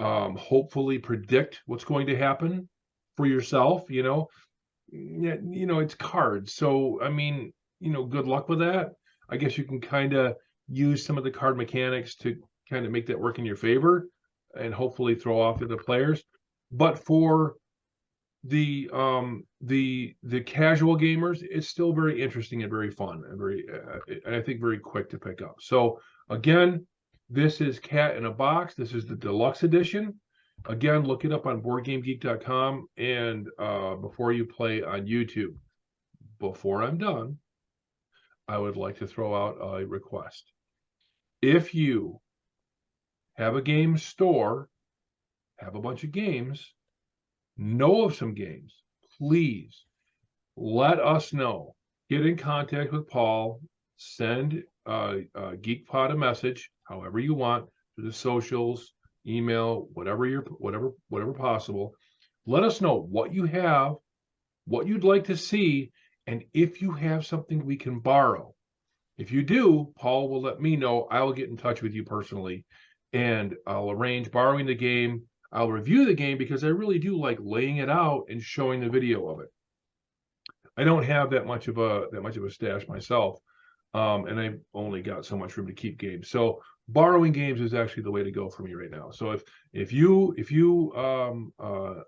hopefully predict what's going to happen for yourself. It's cards. So, I mean, good luck with that. I guess you can kind of use some of the card mechanics to kind of make that work in your favor and hopefully throw off the other players. But for the casual gamers, it's still very interesting and very fun and I think very quick to pick up. So again, this is Cat in a Box. This is the Deluxe Edition. Again, look it up on BoardGameGeek.com and Before You Play on YouTube. Before I'm done, I would like to throw out a request. If you have a game store, have a bunch of games, know of some games, please let us know. Get in contact with Paul. Send GeekPod a message, however you want, to the socials, email, whatever possible. Let us know what you have, what you'd like to see, and if you have something we can borrow. If you do, Paul will let me know. I will get in touch with you personally, and I'll arrange borrowing the game. I'll review the game because I really do like laying it out and showing the video of it. I don't have that much of a stash myself. And I've only got so much room to keep games. So borrowing games is actually the way to go for me right now. So if you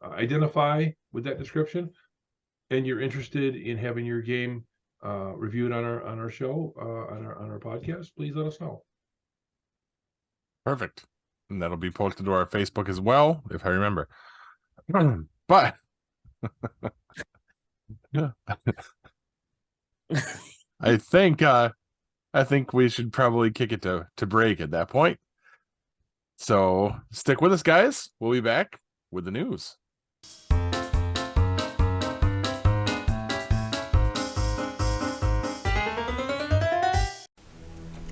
identify with that description and you're interested in having your game reviewed on our show, on our podcast, please let us know. Perfect. And that'll be posted to our Facebook as well, if I remember. But I think we should probably kick it to break at that point. So stick with us, guys. We'll be back with the news.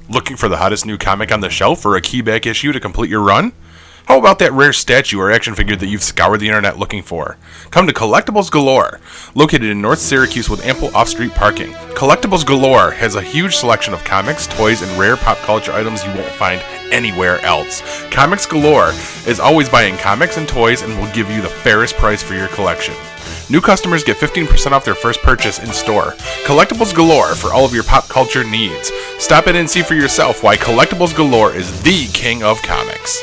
Looking for the hottest new comic on the shelf or a keyback issue to complete your run? How about that rare statue or action figure that you've scoured the internet looking for? Come to Collectibles Galore. Located in North Syracuse with ample off-street parking, Collectibles Galore has a huge selection of comics, toys, and rare pop culture items you won't find anywhere else. Comics Galore is always buying comics and toys and will give you the fairest price for your collection. New customers get 15% off their first purchase in store. Collectibles galore for all of your pop culture needs. Stop in and see for yourself why Collectibles Galore is the king of comics.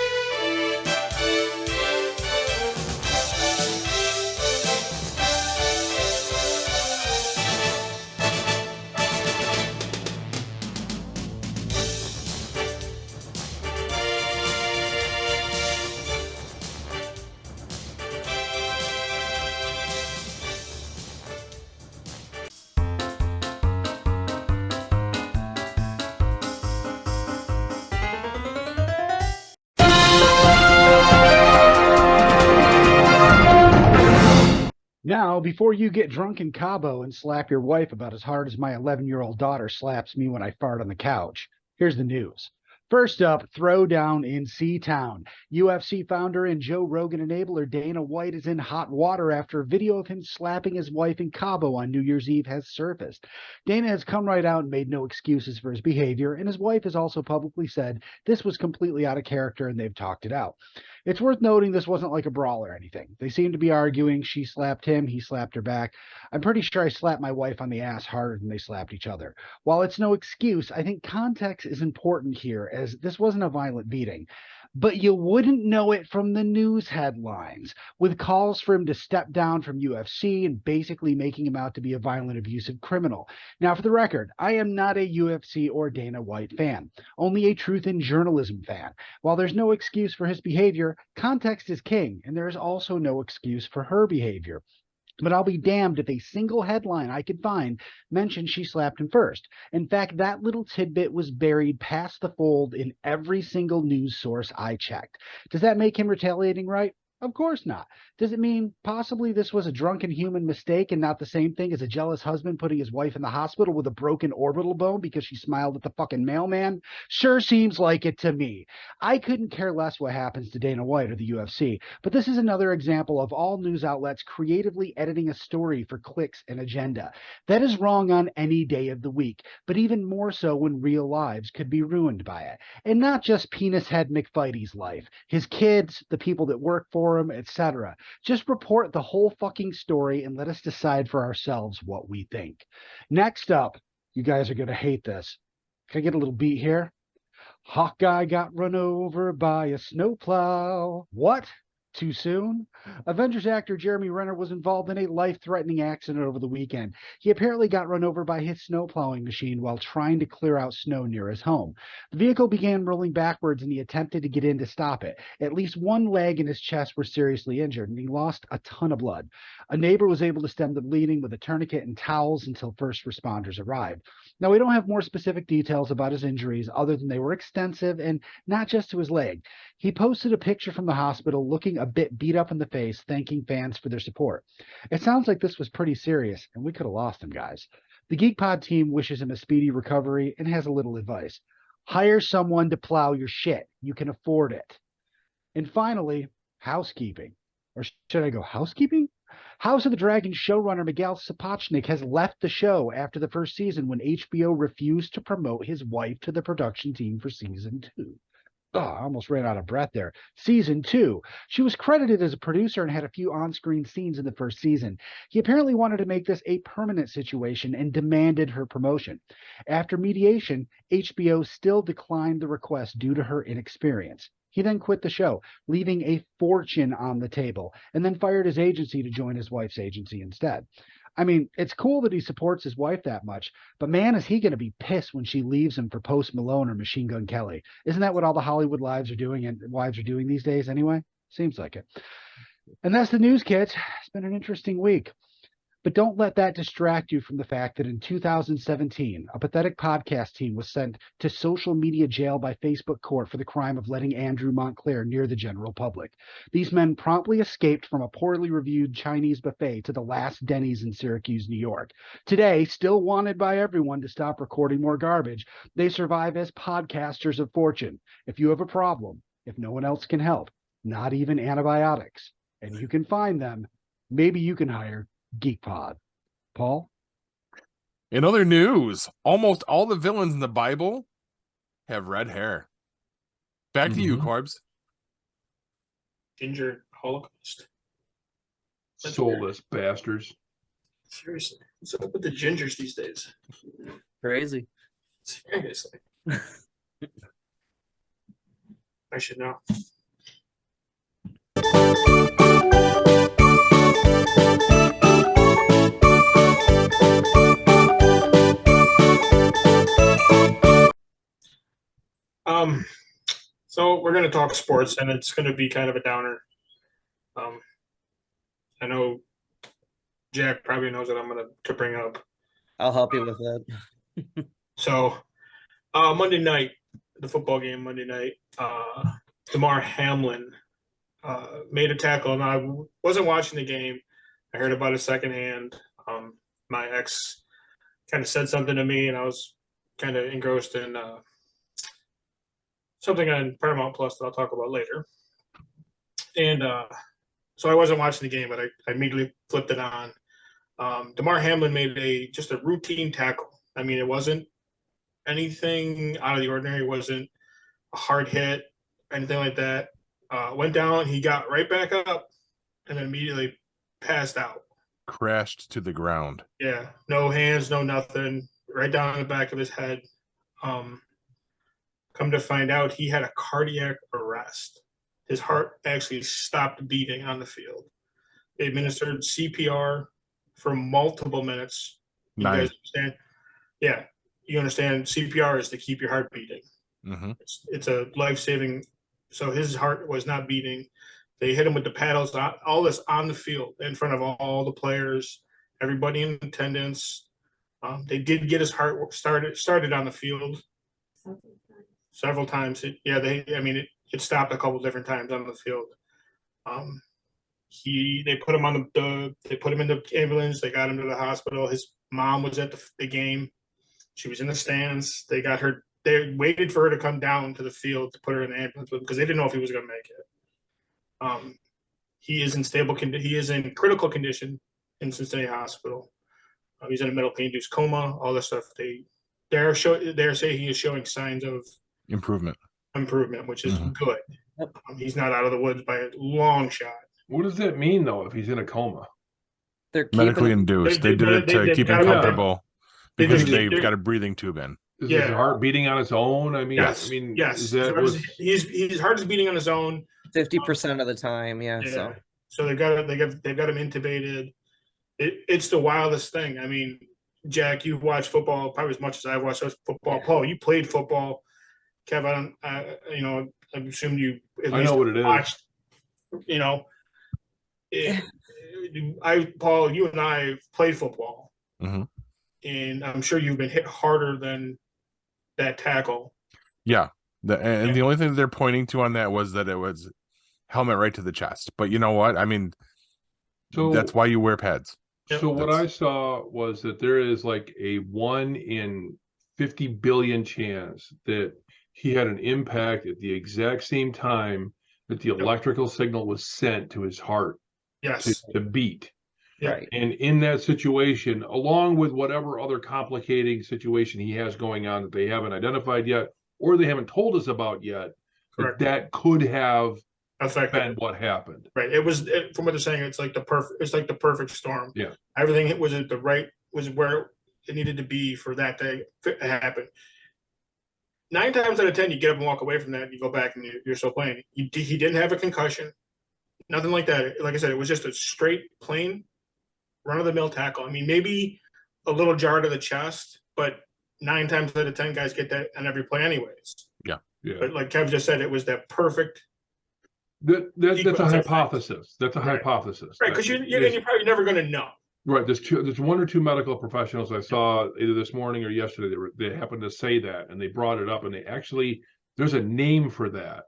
Now, before you get drunk in Cabo and slap your wife about as hard as my 11-year-old daughter slaps me when I fart on the couch, here's the news. First up, throwdown in C-Town. UFC founder and Joe Rogan enabler Dana White is in hot water after a video of him slapping his wife in Cabo on New Year's Eve has surfaced. Dana has come right out and made no excuses for his behavior, and his wife has also publicly said this was completely out of character and they've talked it out. It's worth noting this wasn't like a brawl or anything. They seem to be arguing. She slapped him, he slapped her back. I'm pretty sure I slapped my wife on the ass harder than they slapped each other. While it's no excuse, I think context is important here, as this wasn't a violent beating. But you wouldn't know it from the news headlines, with calls for him to step down from UFC and basically making him out to be a violent, abusive criminal. Now, for the record, I am not a UFC or Dana White fan, only a truth in journalism fan. While there's no excuse for his behavior, context is king, and there is also no excuse for her behavior. But I'll be damned if a single headline I could find mentioned she slapped him first. In fact, that little tidbit was buried past the fold in every single news source I checked. Does that make him retaliating right? Of course not. Does it mean possibly this was a drunken human mistake and not the same thing as a jealous husband putting his wife in the hospital with a broken orbital bone because she smiled at the fucking mailman? Sure seems like it to me. I couldn't care less what happens to Dana White or the UFC, but this is another example of all news outlets creatively editing a story for clicks and agenda. That is wrong on any day of the week, but even more so when real lives could be ruined by it. And not just Penis Head McFighty's life, his kids, the people that work for him, etc. Just report the whole fucking story and let us decide for ourselves what we think. Next up, you guys are going to hate this. Can I get a little beat here? Hawkeye got run over by a snowplow. What? Too soon? Avengers actor Jeremy Renner was involved in a life-threatening accident over the weekend. He apparently got run over by his snowplowing machine while trying to clear out snow near his home. The vehicle began rolling backwards and he attempted to get in to stop it. At least one leg and his chest were seriously injured and he lost a ton of blood. A neighbor was able to stem the bleeding with a tourniquet and towels until first responders arrived. Now, we don't have more specific details about his injuries other than they were extensive and not just to his leg. He posted a picture from the hospital looking a bit beat up in the face, thanking fans for their support. It sounds like this was pretty serious, and we could have lost him, guys. The Geek Pod team wishes him a speedy recovery and has a little advice. Hire someone to plow your shit. You can afford it. And finally, housekeeping. Or should I go housekeeping? House of the Dragon showrunner Miguel Sapochnik has left the show after the first season when HBO refused to promote his wife to the production team for season 2. Oh, I almost ran out of breath there. Season 2. She was credited as a producer and had a few on-screen scenes in the first season. He apparently wanted to make this a permanent situation and demanded her promotion. After mediation, HBO still declined the request due to her inexperience. He then quit the show, leaving a fortune on the table, and then fired his agency to join his wife's agency instead. I mean, it's cool that he supports his wife that much, but man, is he going to be pissed when she leaves him for Post Malone or Machine Gun Kelly. Isn't that what all the Hollywood wives are doing these days anyway? Seems like it. And that's the news, kids. It's been an interesting week. But don't let that distract you from the fact that in 2017, a pathetic podcast team was sent to social media jail by Facebook court for the crime of letting Andrew Montclair near the general public. These men promptly escaped from a poorly reviewed Chinese buffet to the last Denny's in Syracuse, New York. Today, still wanted by everyone to stop recording more garbage, they survive as podcasters of fortune. If you have a problem, if no one else can help, not even antibiotics, and you can find them, maybe you can hire Geek Pod. Paul? In other news, almost all the villains in the Bible have red hair. Back to you, Corbs. Ginger Holocaust. Soulless bastards. Seriously, what's up with the gingers these days? Crazy. Seriously. I should know. So we're going to talk sports, and it's going to be kind of a downer. I know Jack probably knows what I'm going to bring up. I'll help you with it. So Monday night, the football game Monday night, Damar Hamlin made a tackle, and I wasn't watching the game. I heard about it secondhand. My ex kind of said something to me, and I was kind of engrossed in something on Paramount Plus that I'll talk about later. And so I wasn't watching the game, but I immediately flipped it on. Damar Hamlin made just a routine tackle. I mean, it wasn't anything out of the ordinary. It wasn't a hard hit, anything like that. Went down, he got right back up, and then immediately passed out. Crashed to the ground. Yeah, no hands, no nothing, right down in the back of his head. Come to find out, he had a cardiac arrest. His heart actually stopped beating on the field. They administered CPR for multiple minutes. You guys understand? Yeah, you understand CPR is to keep your heart beating. Mm-hmm. It's a life-saving. So his heart was not beating. They hit him with the paddles, all this on the field in front of all the players, everybody in attendance. They did get his heart started on the field several times. It stopped a couple different times on the field. They put him on they put him in the ambulance. They got him to the hospital. His mom was at the game. She was in the stands. They waited for her to come down to the field to put her in the ambulance because they didn't know if he was going to make it. He is in he is in critical condition in Cincinnati Hospital. He's in a medically induced coma. All this stuff. They're saying he is showing signs of improvement, which is good. He's not out of the woods by a long shot. What does that mean, though, if he's in a coma? They're medically induced. They did it to keep him comfortable because they've got a breathing tube in. Is his heart beating on its own? I mean, yes. His heart is beating on his own 50% of the time. Yeah. So they've got him intubated. It's the wildest thing. I mean, Jack, you've watched football probably as much as I've watched football. Paul, you played football. Kevin, I assume you at least know what it watched. Paul, you and I played football, mm-hmm. and I'm sure you've been hit harder than that tackle. Yeah, the only thing that they're pointing to on that was that it was helmet right to the chest. But you know what? I mean, that's why you wear pads. So what I saw was that there is like a 1 in 50 billion chance that he had an impact at the exact same time that the electrical signal was sent to his heart to beat. Right. And in that situation, along with whatever other complicating situation he has going on that they haven't identified yet, or they haven't told us about yet, that could have been what happened. Right. From what they're saying, it's like the perfect storm. Yeah. Everything was where it needed to be for that to happen. 9 times out of 10, you get up and walk away from that, and you go back and you're still playing. He didn't have a concussion, nothing like that. Like I said, it was just a straight, plain, run-of-the-mill tackle. I mean, maybe a little jar to the chest, but 9 times out of 10, guys get that on every play anyways. Yeah. But like Kev just said, it was that perfect. That's a hypothesis. That's a hypothesis. Right, because you're probably never going to know. Right. There's 1 or 2 medical professionals I saw either this morning or yesterday. They happened to say that, and they brought it up, and there's a name for that.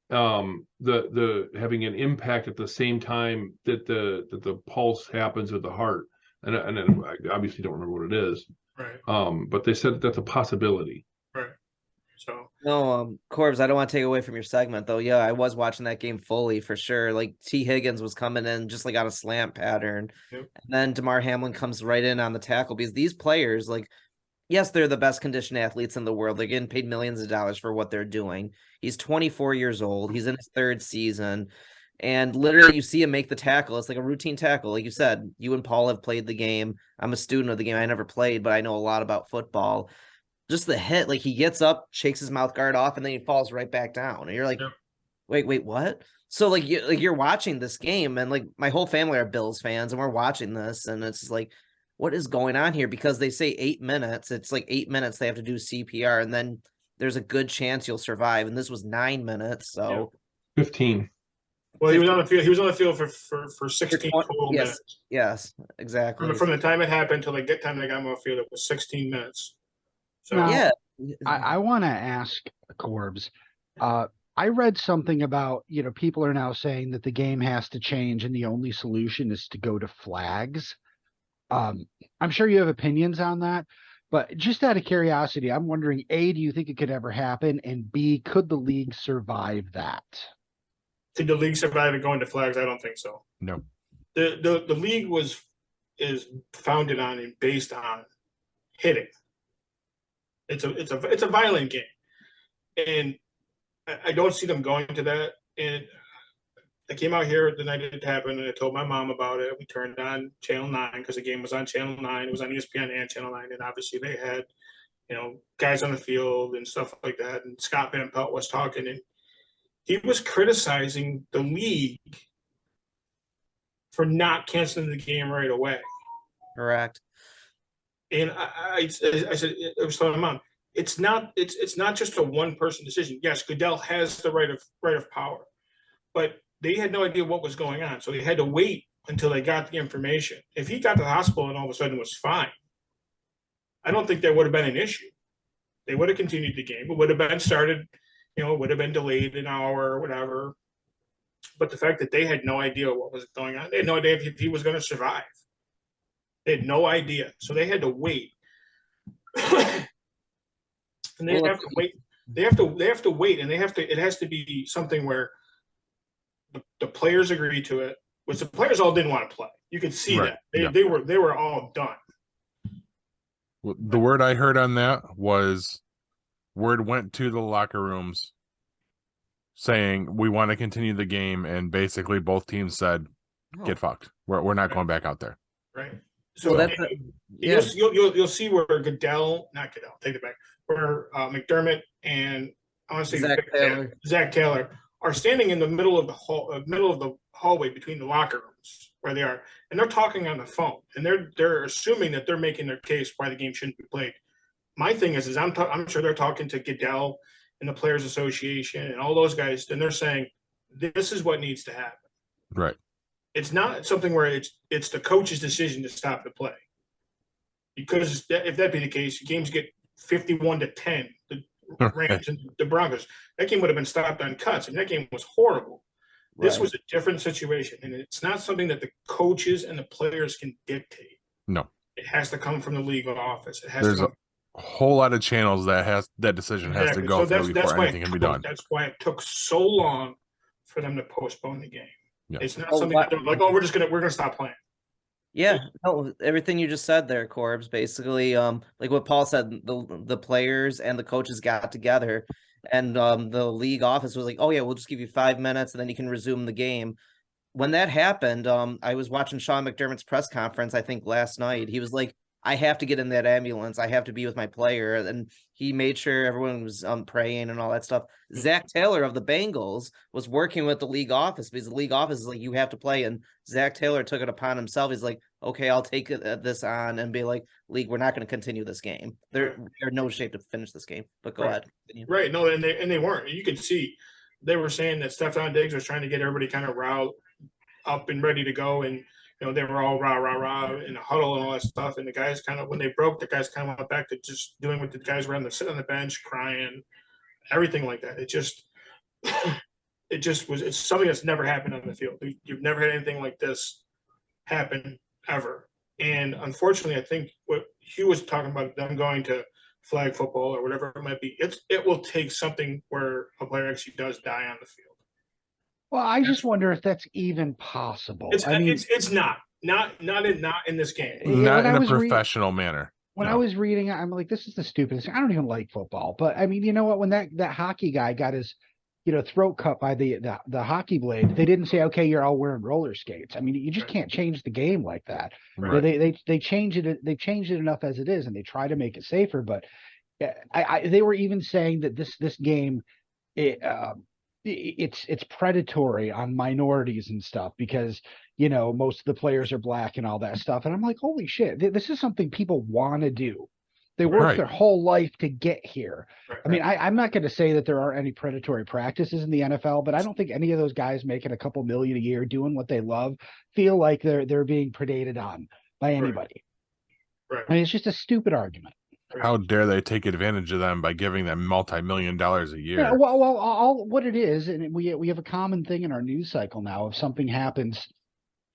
The having an impact at the same time that the pulse happens with the heart, and I obviously don't remember what it is. Right. But they said that's a possibility. Right. So no, Corbs, I don't want to take away from your segment though. Yeah, I was watching that game fully for sure. Like T. Higgins was coming in just like on a slant pattern. Yep. And then Damar Hamlin comes right in on the tackle because these players, like, yes, they're the best conditioned athletes in the world. They're getting paid millions of dollars for what they're doing. He's 24 years old. He's in his 3rd season. And literally you see him make the tackle. It's like a routine tackle. Like you said, you and Paul have played the game. I'm a student of the game. I never played, but I know a lot about football. Just the hit, like he gets up, shakes his mouth guard off, and then he falls right back down. And you're like, wait, what? So like you're watching this game, and like my whole family are Bills fans, and we're watching this, and it's like, what is going on here? Because they say 8 minutes. It's like 8 minutes they have to do CPR, and then there's a good chance you'll survive. And this was 9 minutes, so 15. Well, he was on the field. He was on the field for 16 total yes, minutes. Yes, exactly. From the time it happened till the time they got him on the field, it was 16 minutes. So Now, yeah, I want to ask Corbs. I read something about, people are now saying that the game has to change and the only solution is to go to flags. I'm sure you have opinions on that, but just out of curiosity, I'm wondering, A, do you think it could ever happen? And B, could the league survive that? Did the league survive it going to flags? I don't think so. No. The league is founded on and based on hitting. It's a violent game, and I don't see them going to that. And I came out here the night it happened, and I told my mom about it. We turned on Channel 9 because the game was on Channel 9. It was on ESPN and Channel 9, and obviously they had, guys on the field and stuff like that. And Scott Van Pelt was talking, and he was criticizing the league for not canceling the game right away. correct. And I said, I was telling my mom, it's not just a one person decision. Yes, Goodell has the right of power, but they had no idea what was going on, so they had to wait until they got the information. If he got to the hospital and all of a sudden was fine, I don't think there would have been an issue. They would have continued the game. It would have been started, it would have been delayed an hour or whatever. But the fact that they had no idea what was going on, they had no idea if he was going to survive. They had no idea, so they had to wait. And they have to wait. They have to wait, and it has to be something where the players agree to it, which the players all didn't want to play. You could see Right. that they were all done. The word I heard on that was word went to the locker rooms saying we want to continue the game, and basically both teams said, "Get fucked. We're not going back out there." Right. So you'll see where not Goodell, take it back, where McDermott and I want to say Zach Taylor are standing in the middle of the hallway between the locker rooms where they are, and they're talking on the phone, and they're assuming that they're making their case why the game shouldn't be played. My thing is I'm sure they're talking to Goodell and the Players Association and all those guys, and they're saying this is what needs to happen. Right. It's not something where it's the coach's decision to stop the play, because if that be the case, games get 51-10. The Rams and the Broncos, that game would have been stopped on cuts, and that game was horrible. This was a different situation, and it's not something that the coaches and the players can dictate. No, it has to come from the league office. It has There's to a whole lot of channels that decision has to go through before anything can be done. That's why it took so long for them to postpone the game. Yeah. It's not something that they're like, oh, we're gonna stop playing. Yeah, no, everything you just said there, Corbs, basically, like what Paul said, the players and the coaches got together, and the league office was like, oh yeah, we'll just give you 5 minutes and then you can resume the game. When that happened, I was watching Sean McDermott's press conference, I think last night. He was like, I have to get in that ambulance. I have to be with my player. And he made sure everyone was praying and all that stuff. Zach Taylor of the Bengals was working with the league office, because the league office is like, you have to play. And Zach Taylor took it upon himself. He's like, okay, I'll take this on and be like, league, we're not going to continue this game. They're no shape to finish this game, but go ahead. Right. No, and they weren't. You could see they were saying that Stephon Diggs was trying to get everybody kind of riled up and ready to go. And, they were all rah in a huddle and all that stuff. And the guys kind of, when they broke, the guys kind of went back to just doing what the guys were sitting on the bench, crying, everything like that. It's something that's never happened on the field. You've never had anything like this happen ever. And unfortunately, I think what Hugh was talking about, them going to flag football or whatever it might be, it will take something where a player actually does die on the field. Well, I just wonder if that's even possible. It's not in this game. Not in a professional manner. When I was reading, I'm like, this is the stupidest thing. I don't even like football, but I mean, you know what? When that hockey guy got his throat cut by the hockey blade, they didn't say, okay, you're all wearing roller skates. I mean, you just can't change the game like that. Right. They change it. They've changed it enough as it is, and they try to make it safer. But they were even saying that this game, it's predatory on minorities and stuff because most of the players are black and all that stuff. And I'm like, holy shit, this is something people want to do. They work their whole life to get here. I mean, I'm not going to say that there aren't any predatory practices in the NFL, but I don't think any of those guys making a couple million a year doing what they love feel like they're being predated on by anybody. Right. I mean, it's just a stupid argument. How dare they take advantage of them by giving them multi-million dollars a year? Yeah, well, all what it is, and we have a common thing in our news cycle now. If something happens,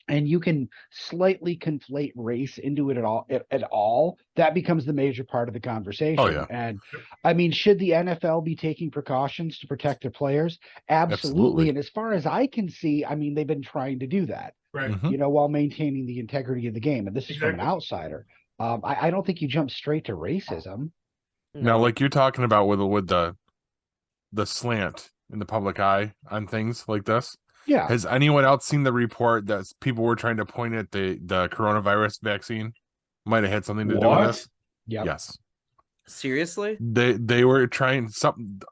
and you can slightly conflate race into it at all, that becomes the major part of the conversation. Oh, yeah. And I mean, should the NFL be taking precautions to protect their players? Absolutely. And as far as I can see, I mean, they've been trying to do that, Right. while maintaining the integrity of the game. And this is from an outsider. I don't think you jump straight to racism. Now, like you're talking about with the slant in the public eye on things like this. Yeah. Has anyone else seen the report that people were trying to point at the coronavirus vaccine might have had something to do with this? Yep. Yes. Seriously? They were trying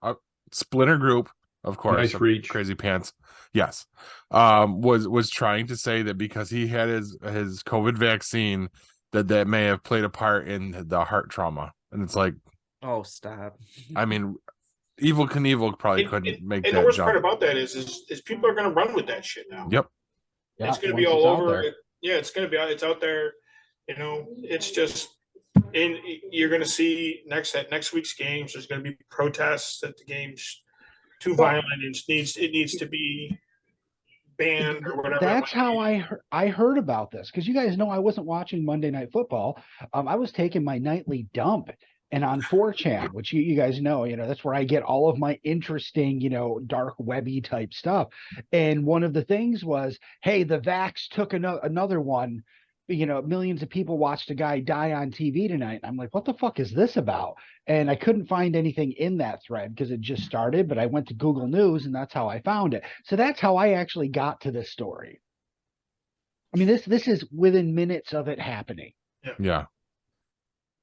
a splinter group, of course. Nice reach. Crazy pants. Yes. Was trying to say that because he had his COVID vaccine that may have played a part in the heart trauma. And it's like, oh, stop. I mean, Evel Knievel probably couldn't make that And the worst jump. part about that is people are going to run with that shit now. Yep. Yeah, It's going to be all over. It's going to be. It's out there. It's just. And you're going to see at next week's games. There's going to be protests that the game's too violent. It needs to be banned or whatever. That's how I heard about this, because you guys know I wasn't watching Monday Night Football. I was taking my nightly dump, and on 4chan, which you guys know, that's where I get all of my interesting, dark webby type stuff. And one of the things was, hey, the vax took another one. Millions of people watched a guy die on TV tonight. I'm like, what the fuck is this about? And I couldn't find anything in that thread because it just started, but I went to Google News and that's how I found it. So that's how I actually got to this story. I mean, this is within minutes of it happening. Yeah.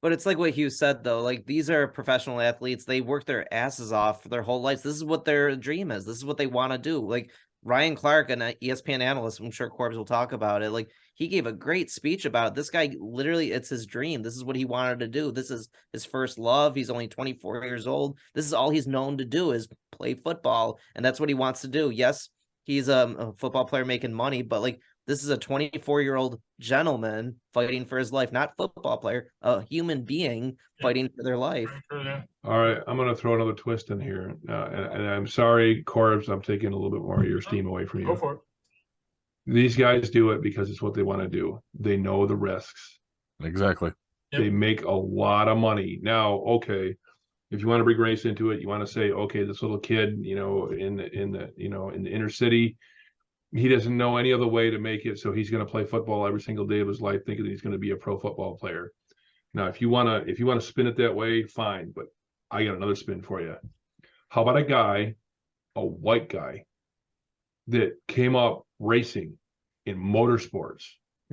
But it's like what Hugh said, though. Like, these are professional athletes. They work their asses off for their whole lives. This is what their dream is. This is what they want to do. Like, Ryan Clark, an ESPN analyst, I'm sure Corbs will talk about it. Like, he gave a great speech about it. This guy, literally, it's his dream. This is what he wanted to do. This is his first love. He's only 24 years old. This is all he's known to do is play football. And that's what he wants to do. Yes, he's a football player making money, but, like, this is a 24-year-old gentleman fighting for his life, not football player, a human being fighting for their life. All right, I'm going to throw another twist in here. And I'm sorry, Corbs, I'm taking a little bit more of your steam away from you. Go for it. These guys do it because it's what they want to do. They know the risks. Exactly. Yep. They make a lot of money. Now, okay, if you want to bring race into it, you want to say, okay, this little kid, in the inner city, he doesn't know any other way to make it, so he's going to play football every single day of his life, thinking that he's going to be a pro football player. Now, if you want to spin it that way, fine. But I got another spin for you. How about a white guy, that came up racing in motorsports?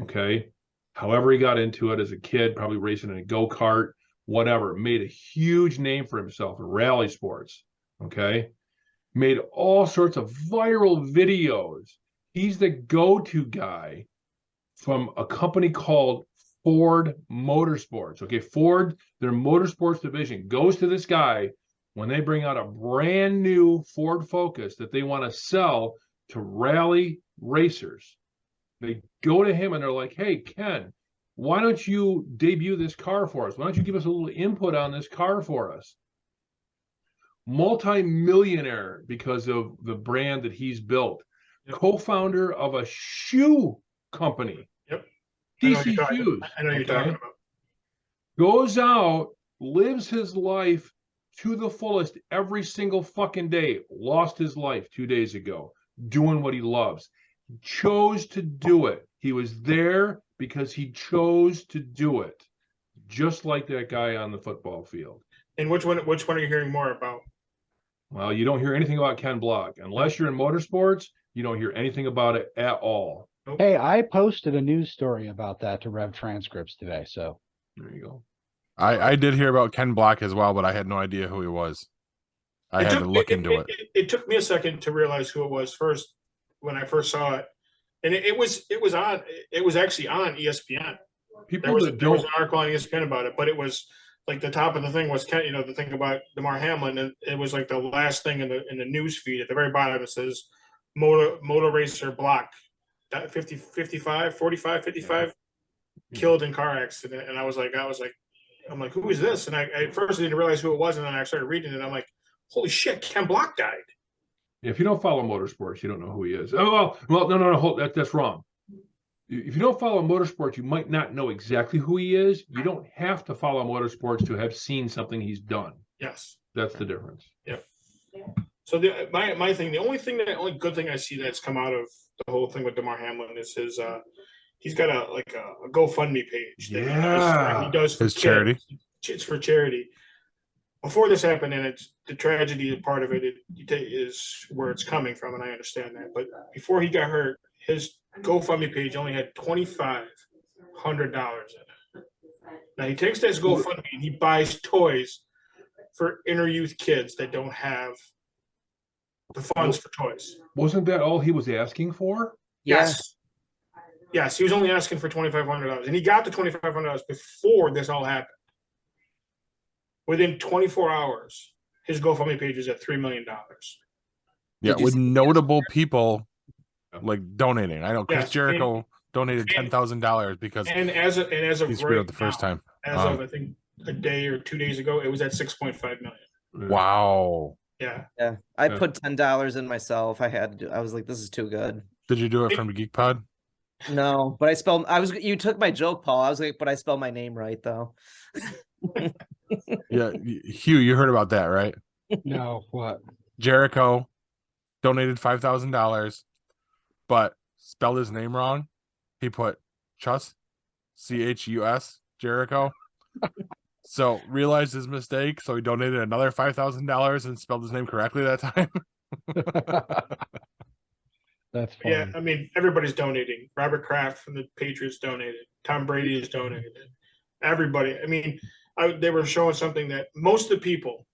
Okay, however he got into it as a kid, probably racing in a go-kart, whatever, made a huge name for himself in rally sports. Okay, made all sorts of viral videos. He's the go-to guy from a company called Ford Motorsports. Okay, Ford, their motorsports division, goes to this guy when they bring out a brand new Ford Focus that they want to sell to rally racers. They go to him and they're like, hey, Ken, why don't you debut this car for us? Why don't you give us a little input on this car for us? Multi-millionaire because of the brand that he's built. Yep. Co-founder of a shoe company. Yep. DC Shoes. I know you're talking about. Goes out, lives his life to the fullest every single fucking day. Lost his life 2 days ago doing what he loves. He chose to do it. He was there because he chose to do it. Just like that guy on the football field. And which one are you hearing more about? Well, you don't hear anything about Ken Block. Unless you're in motorsports, you don't hear anything about it at all. Hey, I posted a news story about that to Rev Transcripts today, so There you go. I did hear about Ken Block as well, but I had no idea who he was. I had to look into it. It took me a second to realize who it was first when I first saw it, and it was actually on ESPN. There was an article on ESPN about it, but it was like the top of the thing was the thing about Damar Hamlin, and it was like the last thing in the news feed at the very bottom. It says motor racer Block 45 killed in car accident, and I was like, I'm like, who is this? And I at first didn't realize who it was, and then I started reading it. I'm like, holy shit, Ken Block died. If you don't follow motorsports, you don't know who he is. Oh, well, no, that's wrong. If you don't follow motorsports, you might not know exactly who he is. You don't have to follow motorsports to have seen something he's done. Yes, that's the difference. Yeah. So the only good thing I see that's come out of the whole thing with Damar Hamlin is his he's got a GoFundMe page that he does for his charity. It's for charity. Before this happened, and it's the tragedy part of it is where it's coming from, and I understand that. But before he got hurt, his GoFundMe page only had $2,500 in it. Now he takes that GoFundMe and he buys toys for inner youth kids that don't have the funds for toys. Wasn't that all he was asking for? Yes. Yes, he was only asking for $2,500, and he got the $2,500 before this all happened. Within 24 hours, his GoFundMe page is at $3 million. Yeah, with notable people like donating. I know Chris Jericho donated $10,000 because as of he screwed up the first time. As of I think a day or 2 days ago, it was at $6.5 million. Wow. Yeah. Yeah. I put $10 in myself. I was like, this is too good. Did you do it from the Geek Pod? No, but you took my joke, Paul. I was like, but I spelled my name right though. Yeah, Hugh, you heard about that, right? No, what? Jericho donated $5,000, but spelled his name wrong. He put Chus, Chus, Jericho. So realized his mistake, so he donated another $5,000 and spelled his name correctly that time. That's funny. Yeah, I mean, everybody's donating. Robert Kraft from the Patriots donated. Tom Brady is donated. Everybody. I mean, they were showing something that most of the people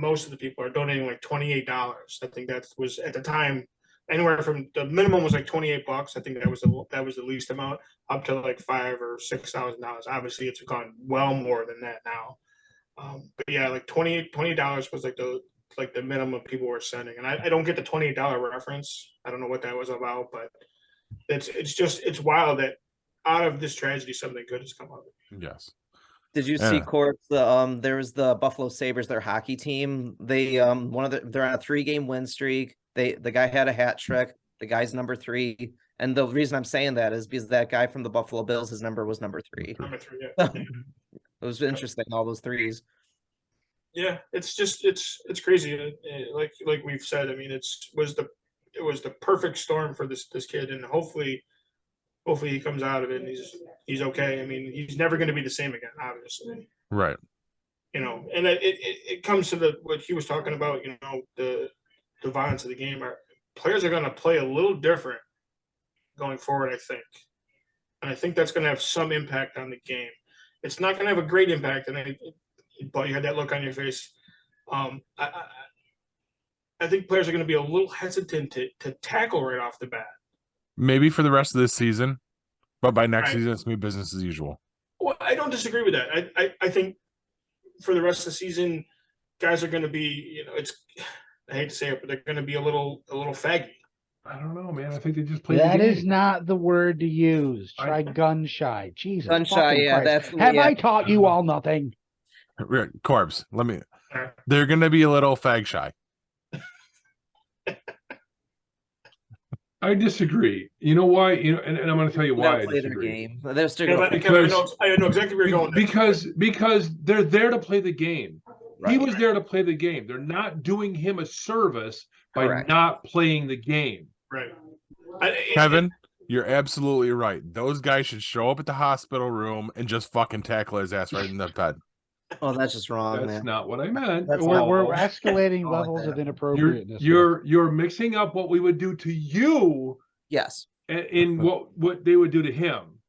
are donating like $28. I think that was at the time anywhere from the minimum was like $28. I think that was the least amount up to like $5,000 or $6,000. Obviously, it's gone well more than that now. But yeah, like $28 was like the minimum people were sending, and I don't get the $28 reference. I don't know what that was about, but it's wild that out of this tragedy something good has come out of it. Yes. Did you see Corbs? There was the Buffalo Sabres, their hockey team. They they're on a 3-game win streak. The guy had a hat trick. The guy's number 3, and the reason I'm saying that is because that guy from the Buffalo Bills, his number was number 3. Number 3, yeah. It was interesting, all those threes. Yeah, it's crazy. Like we've said, I mean, it was the perfect storm for this kid, and hopefully he comes out of it and he's okay. I mean, he's never going to be the same again, obviously. Right. You know, and it comes to what he was talking about. You know, the violence of the game. Players are going to play a little different going forward, I think, and I think that's going to have some impact on the game. It's not going to have a great impact, but you had that look on your face. I think players are going to be a little hesitant to tackle right off the bat. Maybe for the rest of this season, but by next season, it's going to be business as usual. Well, I don't disagree with that. I think for the rest of the season, guys are going to be, I hate to say it, but they're going to be a little faggy. I don't know, man. I think they just play. That is not the word to use. Try gun shy. Jesus. Gun shy, yeah. Christ. Have I taught you all nothing? Corbs, they're going to be a little fag shy. I disagree. You know why? And I'm going to tell you why I disagree. Game. They're still I know exactly where you're going. Because they're there to play the game. Right, he was there to play the game. They're not doing him a service by not playing the game. Right. Kevin, you're absolutely right. Those guys should show up at the hospital room and just fucking tackle his ass right in the bed. Oh, that's just wrong, That's man. not what I meant. That's We're awful. escalating Oh, levels of that- inappropriateness. here. You're mixing up what we would do to you Yes. in what they would do to him.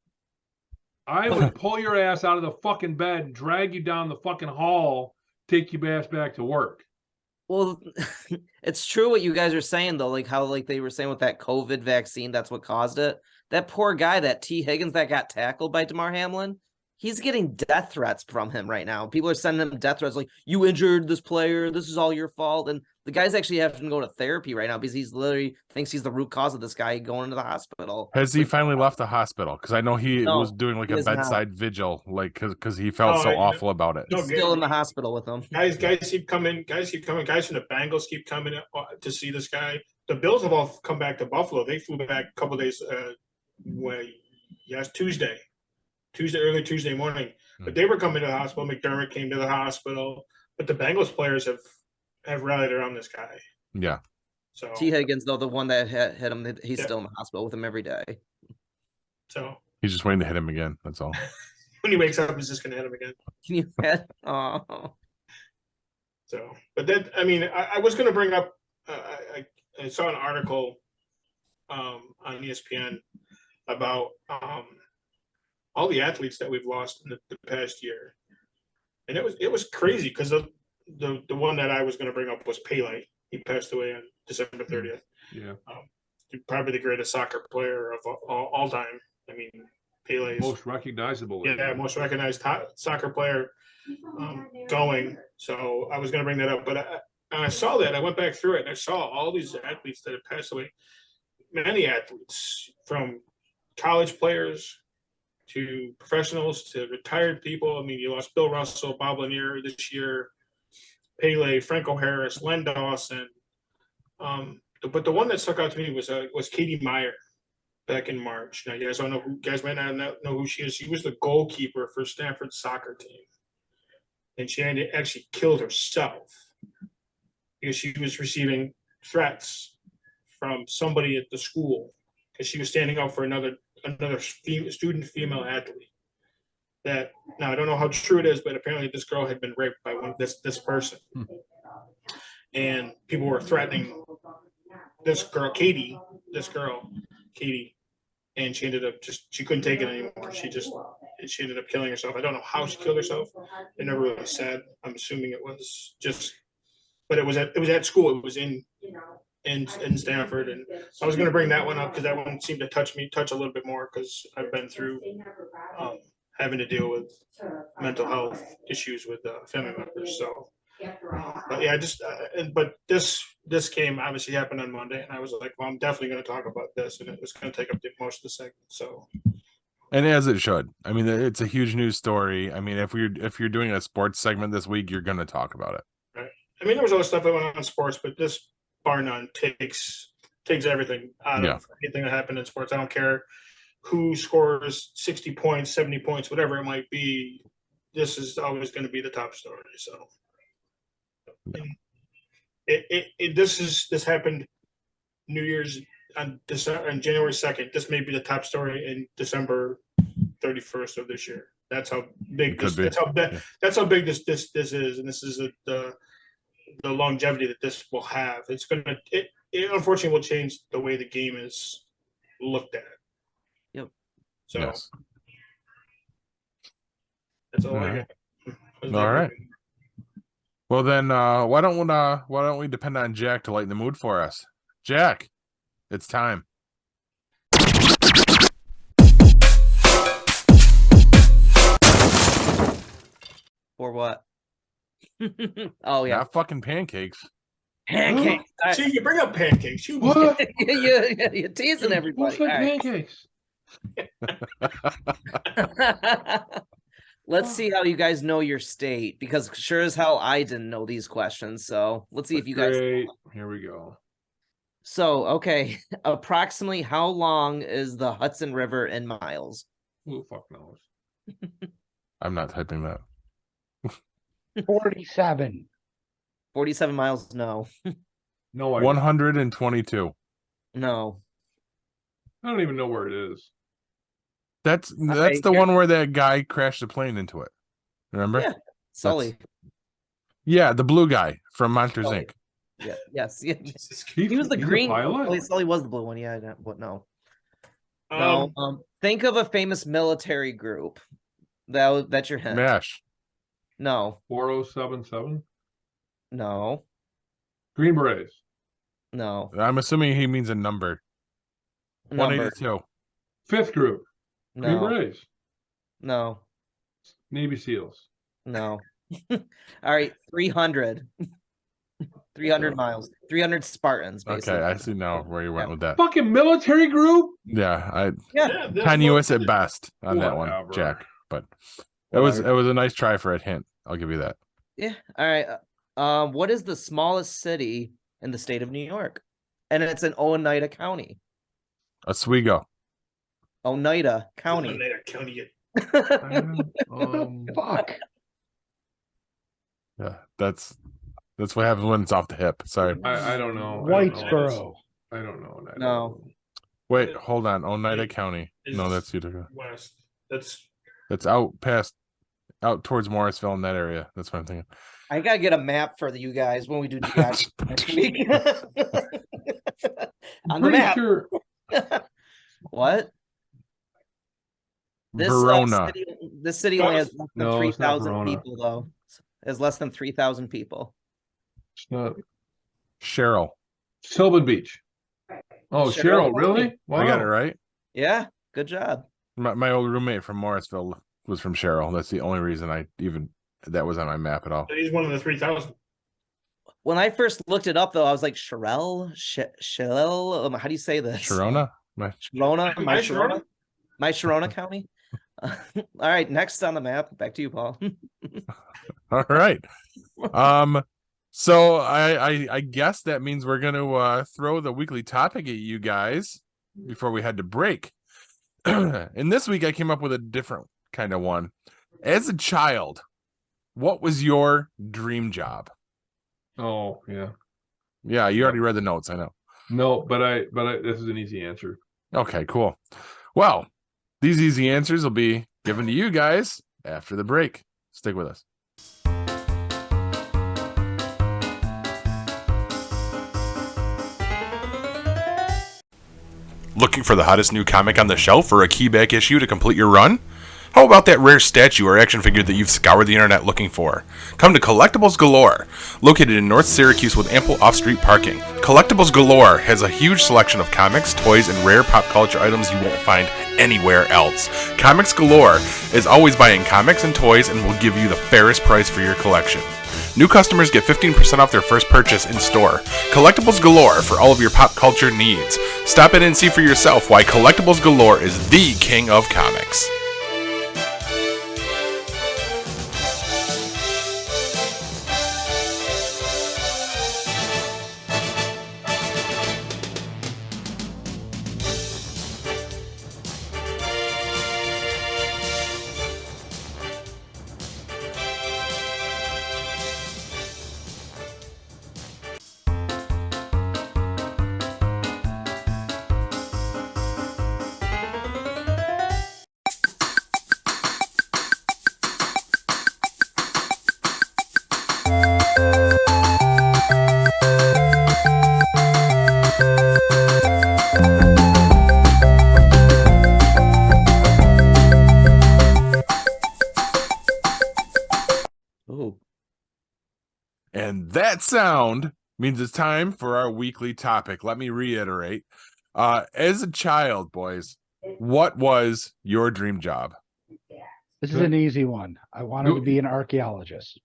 I would pull your ass out of the fucking bed, drag you down the fucking hall, take your ass back to work. Well, it's true what you guys are saying though, like how like they were saying with that COVID vaccine, that's what caused it. That poor guy, that T. Higgins that got tackled by Damar Hamlin, he's getting death threats from him right now. People are sending him death threats like, you injured this player, this is all your fault. And the guy's actually having to go to therapy right now because he's literally thinks he's the root cause of this guy going to the hospital. Has he finally left the hospital? Because I know he No, was doing like he a is not. bedside vigil, like because he felt Oh, so yeah. awful about it. No, He's still in the hospital with him. Guys keep coming. Guys from the Bengals keep coming to see this guy. The Bills have all come back to Buffalo. They flew back a couple of days. Early Tuesday morning. But they were coming to the hospital. McDermott came to the hospital. But the Bengals players have rallied around this guy. Yeah. So T. Higgins, though, the one that hit him, he's Yeah. still in the hospital with him every day. So He's just waiting to hit him again. That's all. when he wakes up, he's just going to hit him again. Can you imagine? Oh. So, but that, I mean, I was going to bring up, I saw an article on ESPN about all the athletes that we've lost in the past year. And it was crazy because the one that I was going to bring up was Pele. He passed away on December 30th. Yeah. Probably the greatest soccer player of all time. I mean, Pele is Most recognizable. most recognized soccer player going. So I was going to bring that up, but I saw that. I went back through it and I saw all these athletes that have passed away. Many athletes, from college players to professionals to retired people. I mean, you lost Bill Russell, Bob Lanier this year, Pele, Franco Harris, Len Dawson. But the one that stuck out to me was Katie Meyer back in March. Now, you guys don't know who, guys might not know who she is. She was the goalkeeper for Stanford's soccer team. And she actually killed herself because she was receiving threats from somebody at the school because she was standing up for another student female athlete. That, now I don't know how true it is, but apparently this girl had been raped by this person. And people were threatening this girl, Katie, and she ended up she couldn't take it anymore. She ended up killing herself. I don't know how she killed herself. They never really said. I'm assuming it was just, but it was at school. It was in Stanford, and I was going to bring that one up because that one seemed to touch a little bit more because I've been through having to deal with mental health issues with family members. So, but yeah, but this came obviously happened on Monday, and I was like, well, I'm definitely going to talk about this, and it was going to take up most of the segment. So, And as it should. I mean, it's a huge news story. I mean, if you're doing a sports segment this week, you're going to talk about it. right. I mean, there was other stuff that went on in sports, but this, bar none, takes everything out of anything that happened in sports. I don't care who scores 60 points, 70 points, whatever it might be. This is always going to be the top story. So, this happened New Year's on January 2nd. This may be the top story in December 31st of this year. That's how big this. That's how big this is, and this is the longevity that this will have. It's gonna. It unfortunately will change the way the game is looked at. Yep. So Yes. that's all I got. All right. Well then, why don't we depend on Jack to lighten the mood for us? Jack, it's time. For what? Oh yeah, Not fucking pancakes. pancakes. See, you bring up pancakes. What? You're teasing everybody. What's like All right. pancakes? Let's see how you guys know your state, because sure as hell I didn't know these questions. So let's see if you guys. Great. Here we go. So okay, approximately how long is the Hudson River in miles? Who the fuck knows? I'm not typing that. 47. 47 miles? No, No idea. 122. no. I don't even know where it is. That's the here- one where that guy crashed the plane into it. Remember? Yeah. Sully. Yeah, the blue guy from Monsters Sully. Inc. Yeah. Yes. Yeah. Jesus. He was the he's a green. pilot? Oh, Sully was the blue one. Yeah. But no. Um, No. Think of a famous military group. That's your hint. MASH. No. 4077. No. Green Berets. No. I'm assuming he means a number. Number. 182. Fifth group. Green No. Berets. No. Navy SEALs. No. All right. 300. 300 miles. 300 Spartans. Basically. Okay, I see now where you went with that. Fucking military group. Yeah, Yeah. tenuous at best on that one, Whatever. Jack. But it was a nice try for a hint. I'll give you that. Yeah. All right. What is the smallest city in the state of New York? And it's in Oneida County. Oswego. Oneida County. Oneida County. Fuck. Yeah, that's what happens when it's off the hip. Sorry. I don't know. Whitesboro. I don't know. No. Wait, hold on. Oneida County. Is No, that's Utica. West. That's That's out towards Morrisville in that area. That's what I'm thinking. I gotta get a map for you guys when we do geography next week. On the Pretty map. sure. What? Verona. This city only has less than No, it's not 3,000 Verona. people, though. It has less than 3,000 people. It's not Cheryl. Sylvan Beach. Oh, Cheryl. Cheryl, really? Wow. I got it right. Yeah, good job. My old roommate from Morrisville was from Cheryl. That's the only reason that was on my map at all. he's one of the 3,000. When I first looked it up, though, I was like, Sherelle? Sherelle? How do you say this? Sharona? Sharona? My Sharona? My Sharona County? All right, next on the map. Back to you, Paul. All right. So I guess that means we're gonna throw the weekly topic at you guys before we head to break. And this week I came up with a different kind of one. As a child, what was your dream job? Oh, yeah. Yeah, you already read the notes, I know. No, but I this is an easy answer. Okay, cool. Well, these easy answers will be given to you guys after the break. Stick with us. Looking for the hottest new comic on the shelf or a key back issue to complete your run? How about that rare statue or action figure that you've scoured the internet looking for? Come to Collectibles Galore. Located in North Syracuse with ample off-street parking, Collectibles Galore has a huge selection of comics, toys, and rare pop culture items you won't find anywhere else. Comics Galore is always buying comics and toys and will give you the fairest price for your collection. New customers get 15% off their first purchase in store. Collectibles Galore for all of your pop culture needs. Stop in and see for yourself why Collectibles Galore is the king of comics. Ooh. And that sound means it's time for our weekly topic. Let me reiterate. As a child, boys, what was your dream job? This is an easy one. I wanted to be an archaeologist.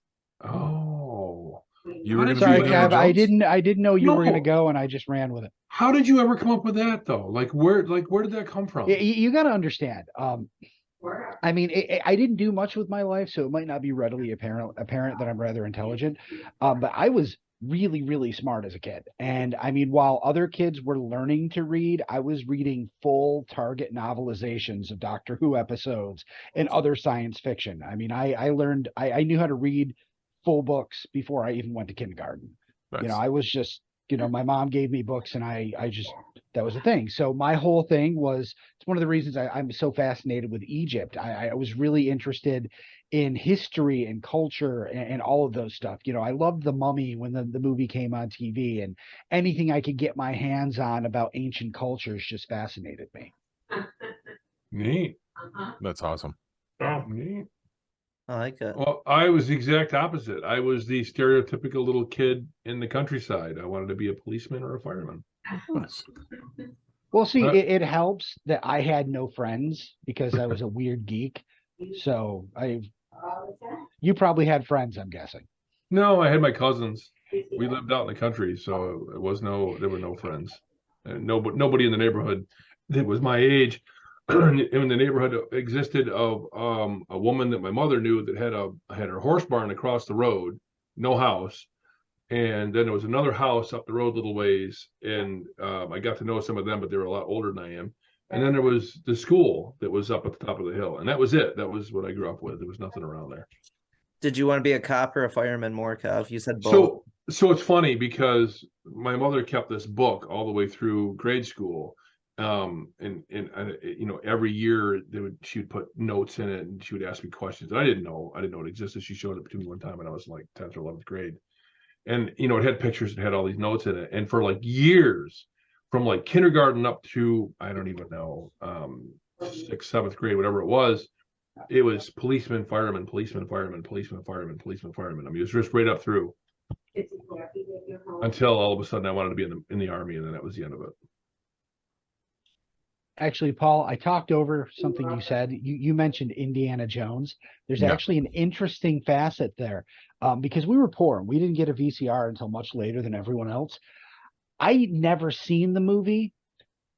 Oh. You were going to Sorry, be Cav. Indiana Jones? I didn't know you were No. going to go, and I just ran with it. How did you ever come up with that though? Where did that come from? You got to understand. I mean, I didn't do much with my life, so it might not be readily apparent that I'm rather intelligent. But I was really, really smart as a kid. And I mean, while other kids were learning to read, I was reading full target novelizations of Doctor Who episodes and other science fiction. I mean, I learned, I knew how to read full books before I even went to kindergarten. Nice. You know, I was just, my mom gave me books and I just, that was the thing. So my whole thing was, it's one of the reasons I'm so fascinated with Egypt. I was really interested in history and culture and all of those stuff. You know, I loved The Mummy when the movie came on TV, and anything I could get my hands on about ancient cultures just fascinated me. Neat. That's awesome. Oh, Neat. I like it. Well, I was the exact opposite. I was the stereotypical little kid in the countryside. I wanted to be a policeman or a fireman. Well, see, Huh? it helps that I had no friends because I was a weird geek. So you probably had friends, I'm guessing. No, I had my cousins. We lived out in the country, so there were no friends. And nobody in the neighborhood that was my age. In the neighborhood existed of a woman that my mother knew that had her horse barn across the road, no house. And then there was another house up the road a little ways, and I got to know some of them, but they were a lot older than I am. And then there was the school that was up at the top of the hill, and that was it. That was what I grew up with. There was nothing around there. Did you want to be a cop or a fireman more, Kev? You said both. So it's funny because my mother kept this book all the way through grade school. And you know, every year she would put notes in it, and she would ask me questions. And I didn't know it existed. She showed it to me one time, and I was like 10th or 11th grade. And you know, it had pictures, it had all these notes in it. And for like years, from like kindergarten up to I don't even know, 6th, 7th grade, whatever it was policeman, fireman, policeman, fireman, policeman, fireman, policeman, fireman. I mean, it was just right up through until all of a sudden I wanted to be in the army, and then that was the end of it. Actually, Paul, I talked over something you said. You mentioned Indiana Jones. There's Yeah. actually an interesting facet there, because we were poor and we didn't get a VCR until much later than everyone else. I never seen the movie.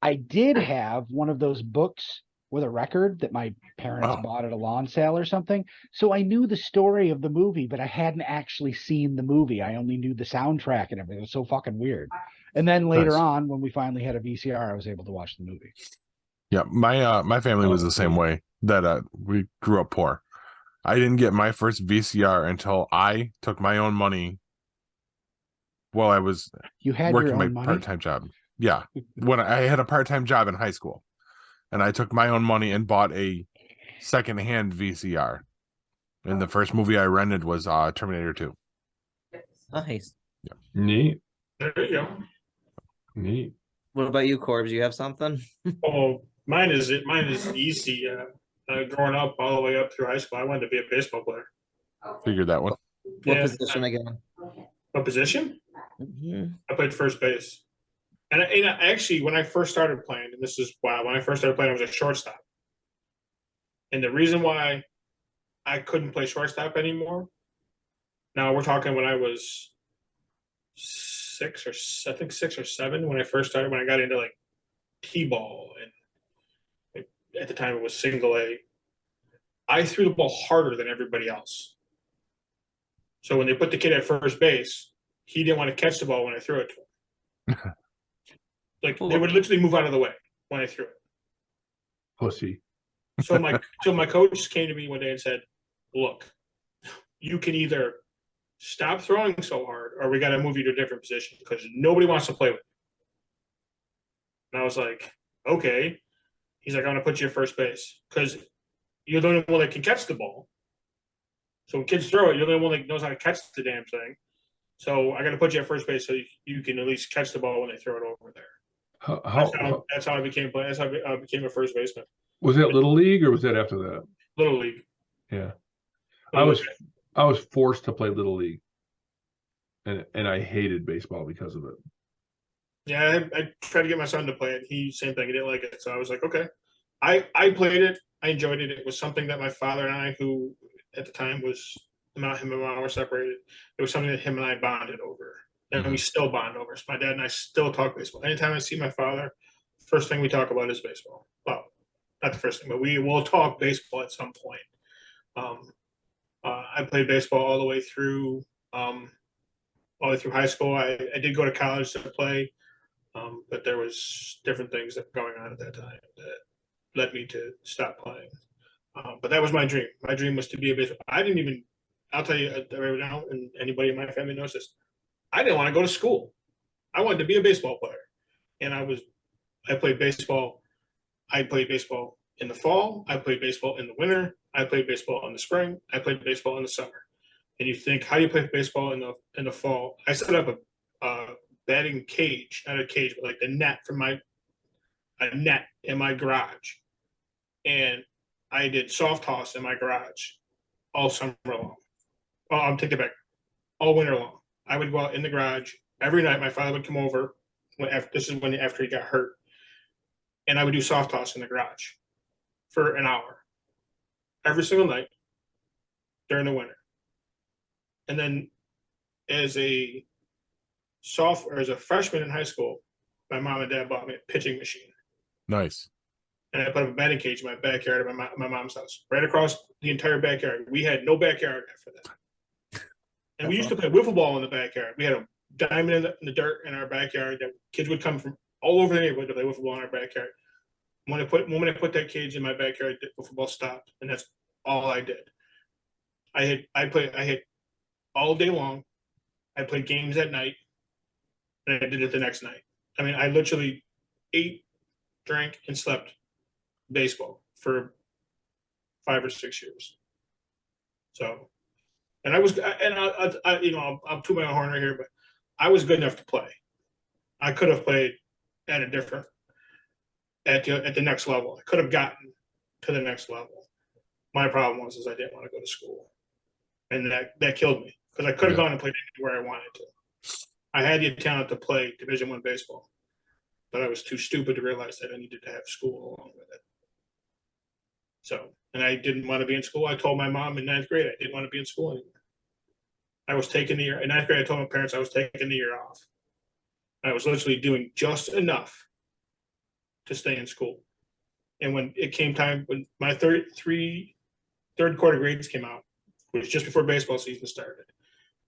I did have one of those books with a record that my parents Oh. bought at a lawn sale or something. So I knew the story of the movie, but I hadn't actually seen the movie. I only knew the soundtrack and everything. It was so fucking weird. And then later Nice. on, when we finally had a VCR, I was able to watch the movie. Yeah, my family was the same way. That we grew up poor. I didn't get my first VCR until I took my own money while I was You had working your my own money? part-time job. Yeah, when I had a part-time job in high school, and I took my own money and bought a second-hand VCR. And the first movie I rented was Terminator 2. Nice. Neat. there you go. Neat. What about you, Corbs? You have something? Oh, mine is easy. Growing up all the way up through high school, I wanted to be a baseball player. Figured that one. What Yeah. position again? What position? Mhm. I played first base. And actually, when I first started playing, and this is why, when I first started playing, I was a shortstop. And the reason why I couldn't play shortstop anymore, now we're talking when I was 6 or 7 when I first started, when I got into like T-ball, and at the time it was single A. I threw the ball harder than everybody else. So when they put the kid at first base, he didn't want to catch the ball when I threw it to him. Like they would literally move out of the way when I threw it. Pussy. So my coach came to me one day and said, "Look, you can either stop throwing so hard, or we got to move you to a different position because nobody wants to play with you." And I was like, "Okay." He's like, "I'm gonna put you at first base because you're the only one that can catch the ball. So when kids throw it, you're the only one that knows how to catch the damn thing. So I got to put you at first base so you can at least catch the ball when they throw it over there." That's how I became a first baseman. Was that Little League or was that after that? Little league. Yeah. Little I was forced to play Little League. And I hated baseball because of it. Yeah, I tried to get my son to play it. Same thing. He didn't like it. So I was like, okay. I played it. I enjoyed it. It was something that my father and I, who at the time was not him and mom were separated. It was something that him and I bonded over. And we still bond over. So my dad and I still talk baseball. Anytime I see my father, first thing we talk about is baseball. Well, not the first thing, but we will talk baseball at some point. I played baseball all the way through high school. I did go to college to play, but there was different things that were going on at that time that led me to stop playing. But that was my dream. My dream was to be a baseball. I'll tell you right now, and anybody in my family knows this, I didn't want to go to school. I wanted to be a baseball player. And I played baseball. I played baseball in the fall. I played baseball in the winter. I played baseball in the spring. I played baseball in the summer. And you think, how do you play baseball in the fall? I set up a batting cage, not a cage, but like the net from a net in my garage. And I did soft toss in my garage all summer long. Oh, I'm taking it back. All winter long. I would go out in the garage every night. My father would come over. This is when after he got hurt. And I would do soft toss in the garage for an hour every single night during the winter. And then as a freshman in high school, my mom and dad bought me a pitching machine. Nice. And I put up a batting cage in my backyard of my mom's house, right across the entire backyard. We had no backyard after that. And we used to play wiffle ball in the backyard. We had a diamond in the dirt in our backyard that kids would come from all over the neighborhood to play wiffle ball in our backyard. When I put that cage in my backyard, the wiffle ball stopped, and that's all I did. I hit all day long. I played games at night, and I did it the next night. I mean, I literally ate, drank, and slept baseball for 5 or 6 years. So, and I I'll toot my own horn right here, but I was good enough to play. I could have played at the next level. I could have gotten to the next level. My problem was I didn't want to go to school, and that killed me because I could have gone and played anywhere I wanted to. I had the talent to play Division I baseball, but I was too stupid to realize that I needed to have school along with it. So, and I didn't want to be in school. I told my mom in 9th grade I didn't want to be in school anymore. I was taking the year in 9th grade. I told my parents I was taking the year off. I was literally doing just enough to stay in school. And when it came time, when my third quarter grades came out, it was just before baseball season started,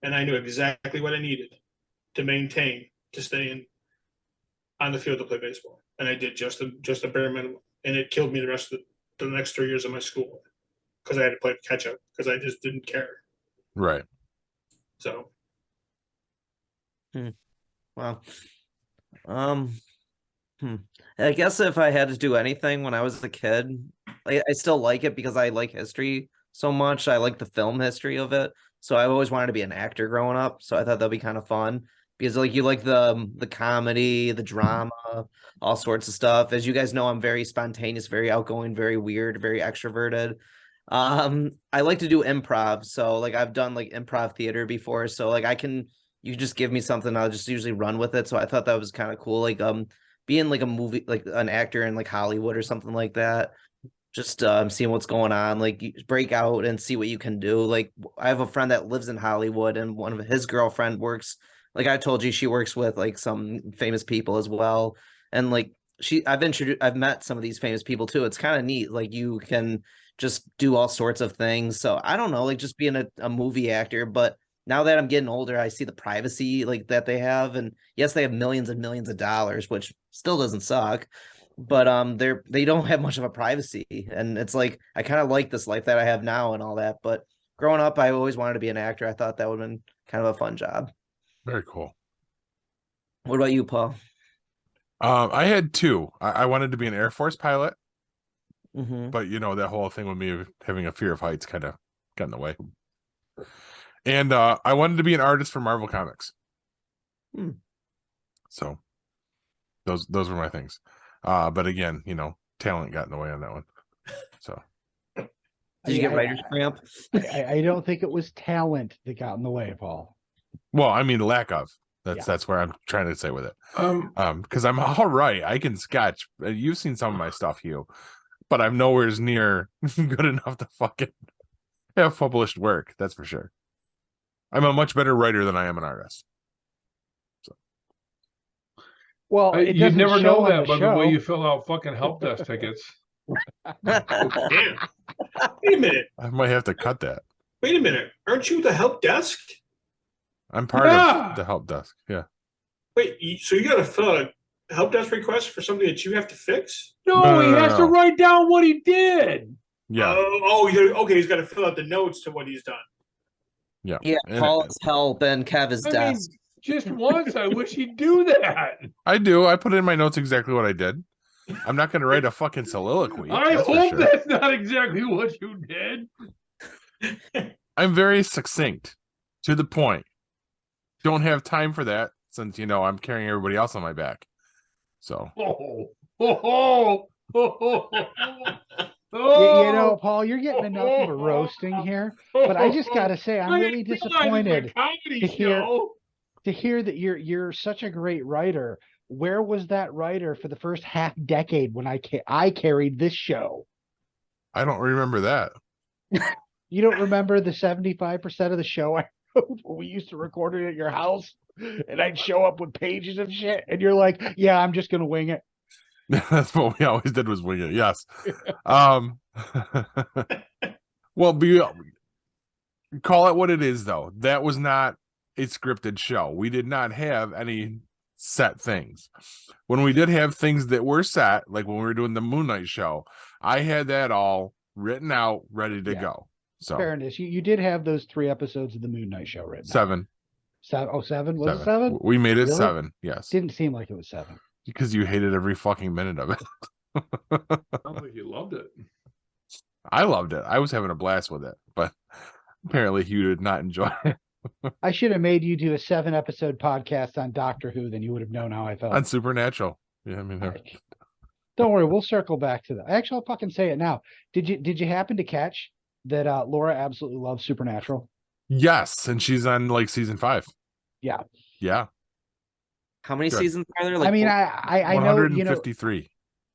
and I knew exactly what I needed to maintain to stay on the field to play baseball, and I did just a bare minimum, and it killed me the rest of the next 3 years of my school because I had to play catch up because I just didn't care. Right. So. Wow. I guess if I had to do anything when I was a kid, I still like it because I like history so much. I like the film history of it. So I always wanted to be an actor growing up. So I thought that'd be kind of fun because you like the comedy, the drama, all sorts of stuff. As you guys know, I'm very spontaneous, very outgoing, very weird, very extroverted. I like to do improv. So I've done improv theater before. So you just give me something, I'll just usually run with it. So I thought that was kind of cool. Being a movie, an actor in Hollywood or something like that. Just seeing what's going on, you break out and see what you can do. I have a friend that lives in Hollywood, and one of his girlfriend works. I told you, she works with some famous people as well. And I've met some of these famous people too. It's kind of neat. You can just do all sorts of things. So I don't know, just being a movie actor, but now that I'm getting older, I see the privacy that they have, and yes, they have millions and millions of dollars, which still doesn't suck, but they don't have much of a privacy, and it's I kind of like this life that I have now and all that. But growing up, I always wanted to be an actor. I thought that would have been kind of a fun job. Very cool. What about you, Paul? I had two. I wanted to be an Air Force pilot, Mm-hmm. but that whole thing with me having a fear of heights kind of got in the way. And I wanted to be an artist for Marvel Comics. So those were my things. But again, talent got in the way on that one. So did you get writer's cramp? I don't think it was talent that got in the way, Paul. Well, I mean, lack of. That's where I'm trying to say with it. Because I'm all right. I can sketch. You've seen some of my stuff, Hugh, but I'm nowhere near good enough to fucking have published work. That's for sure. I'm a much better writer than I am an artist. So. Well, you'd never know that by the way show. you fill out fucking help desk tickets. Damn. Wait a minute. I might have to cut that. Wait a minute. Aren't you the help desk? I'm part of the help desk. Yeah. Wait, so you got to fill out a help desk request for something that you have to fix? No, he has to write down what he did. Yeah. Okay. He's got to fill out the notes to what he's done. Yeah. Yeah, Paul's help and Kev is I mean, desk. just once, I wish he'd do that. I do. I put in my notes exactly what I did. I'm not going to write a fucking soliloquy. I that's for hope sure. that's not exactly what you did. I'm very succinct, to the point. Don't have time for that since, I'm carrying everybody else on my back. So. Paul, you're getting enough of a roasting here, but I just got to say, I'm really disappointed to hear that you're such a great writer. Where was that writer for the first half decade when I carried this show? I don't remember that. You don't remember the 75% of the show I wrote when we used to record it at your house, and I'd show up with pages of shit, and you're like, "Yeah, I'm just gonna wing it." That's what we always did, was wing it. Yes. Well, call it what it is, though. That was not a scripted show. We did not have any set things. When we did have things that were set, like when we were doing the Moon Knight show, I had that all written out, ready to go. So, fairness, you did have those 3 episodes of the Moon Knight show written. 7. 7? Was it 7? We made it Really? 7. Yes. Didn't seem like it was 7. Because you hated every fucking minute of it. Sounds like you loved it. I loved it. I was having a blast with it, but apparently Hugh did not enjoy it. I should have made you do a 7-episode podcast on Doctor Who, then you would have known how I felt. On Supernatural. Yeah, I mean, don't worry, we'll circle back to that. Actually, I'll fucking say it now. Did you happen to catch that Laura absolutely loves Supernatural? Yes, and she's on like season 5. Yeah. Yeah. How many Good. seasons are there? Like, I mean, I know 153.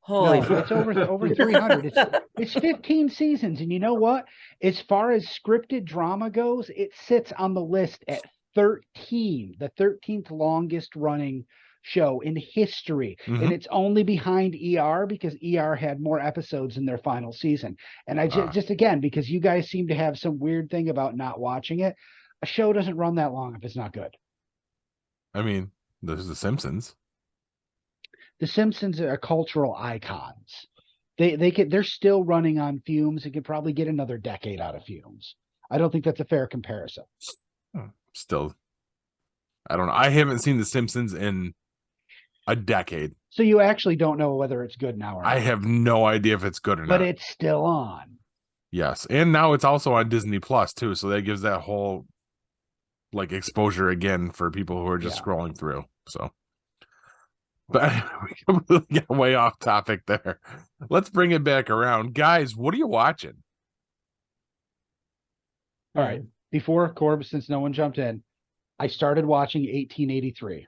holy, no, it's over 300. It's 15 seasons, and you know what? As far as scripted drama goes, it sits on the list at 13, the 13th longest running show in history, and it's only behind ER because ER had more episodes in their final season. And I just again, because you guys seem to have some weird thing about not watching it, a show doesn't run that long if it's not good. I mean, there's The Simpsons. The Simpsons are cultural icons. They're still running on fumes. It could probably get another decade out of fumes. I don't think that's a fair comparison. Still, I don't know. I haven't seen The Simpsons in a decade. So you actually don't know whether it's good now or not. I have no idea if it's good or not. But it's still on. Yes, and now it's also on Disney Plus too, so that gives that whole like exposure again for people who are just scrolling through. So, but we completely got way off topic there. Let's bring it back around, guys. What are you watching? All right. Before Corbs, since no one jumped in, I started watching 1883.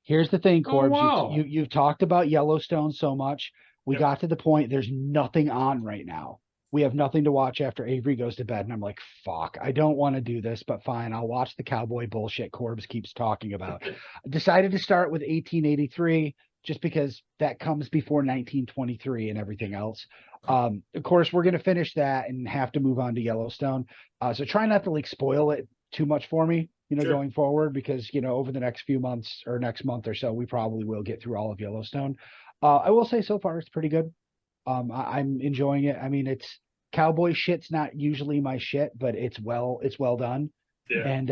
Here's the thing, Corbs. wow. You've talked about Yellowstone so much. We got to the point. There's nothing on right now. We have nothing to watch after Avery goes to bed. And I'm like, fuck, I don't want to do this, but fine. I'll watch the cowboy bullshit Corbs keeps talking about. I decided to start with 1883 just because that comes before 1923 and everything else. Of course, we're going to finish that and have to move on to Yellowstone. So try not to like spoil it too much for me, going forward, because, over the next few months or next month or so, we probably will get through all of Yellowstone. I will say so far it's pretty good. I'm enjoying it. I mean, it's cowboy shit's not usually my shit, but it's well done. Yeah. And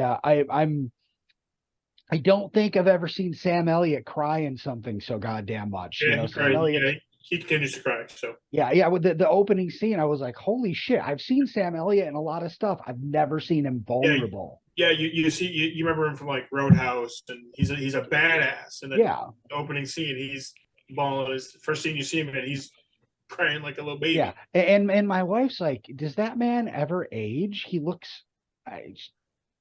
I don't think I've ever seen Sam Elliott cry in something so goddamn much. Yeah, he continues to cry. So yeah. With the opening scene, I was like, holy shit! I've seen Sam Elliott in a lot of stuff. I've never seen him vulnerable. Yeah, you remember him from like Roadhouse, and he's a badass. And then the opening scene, he's balling. His first scene you see him in, he's crying like a little baby. Yeah, and my wife's like, does that man ever age? He looks,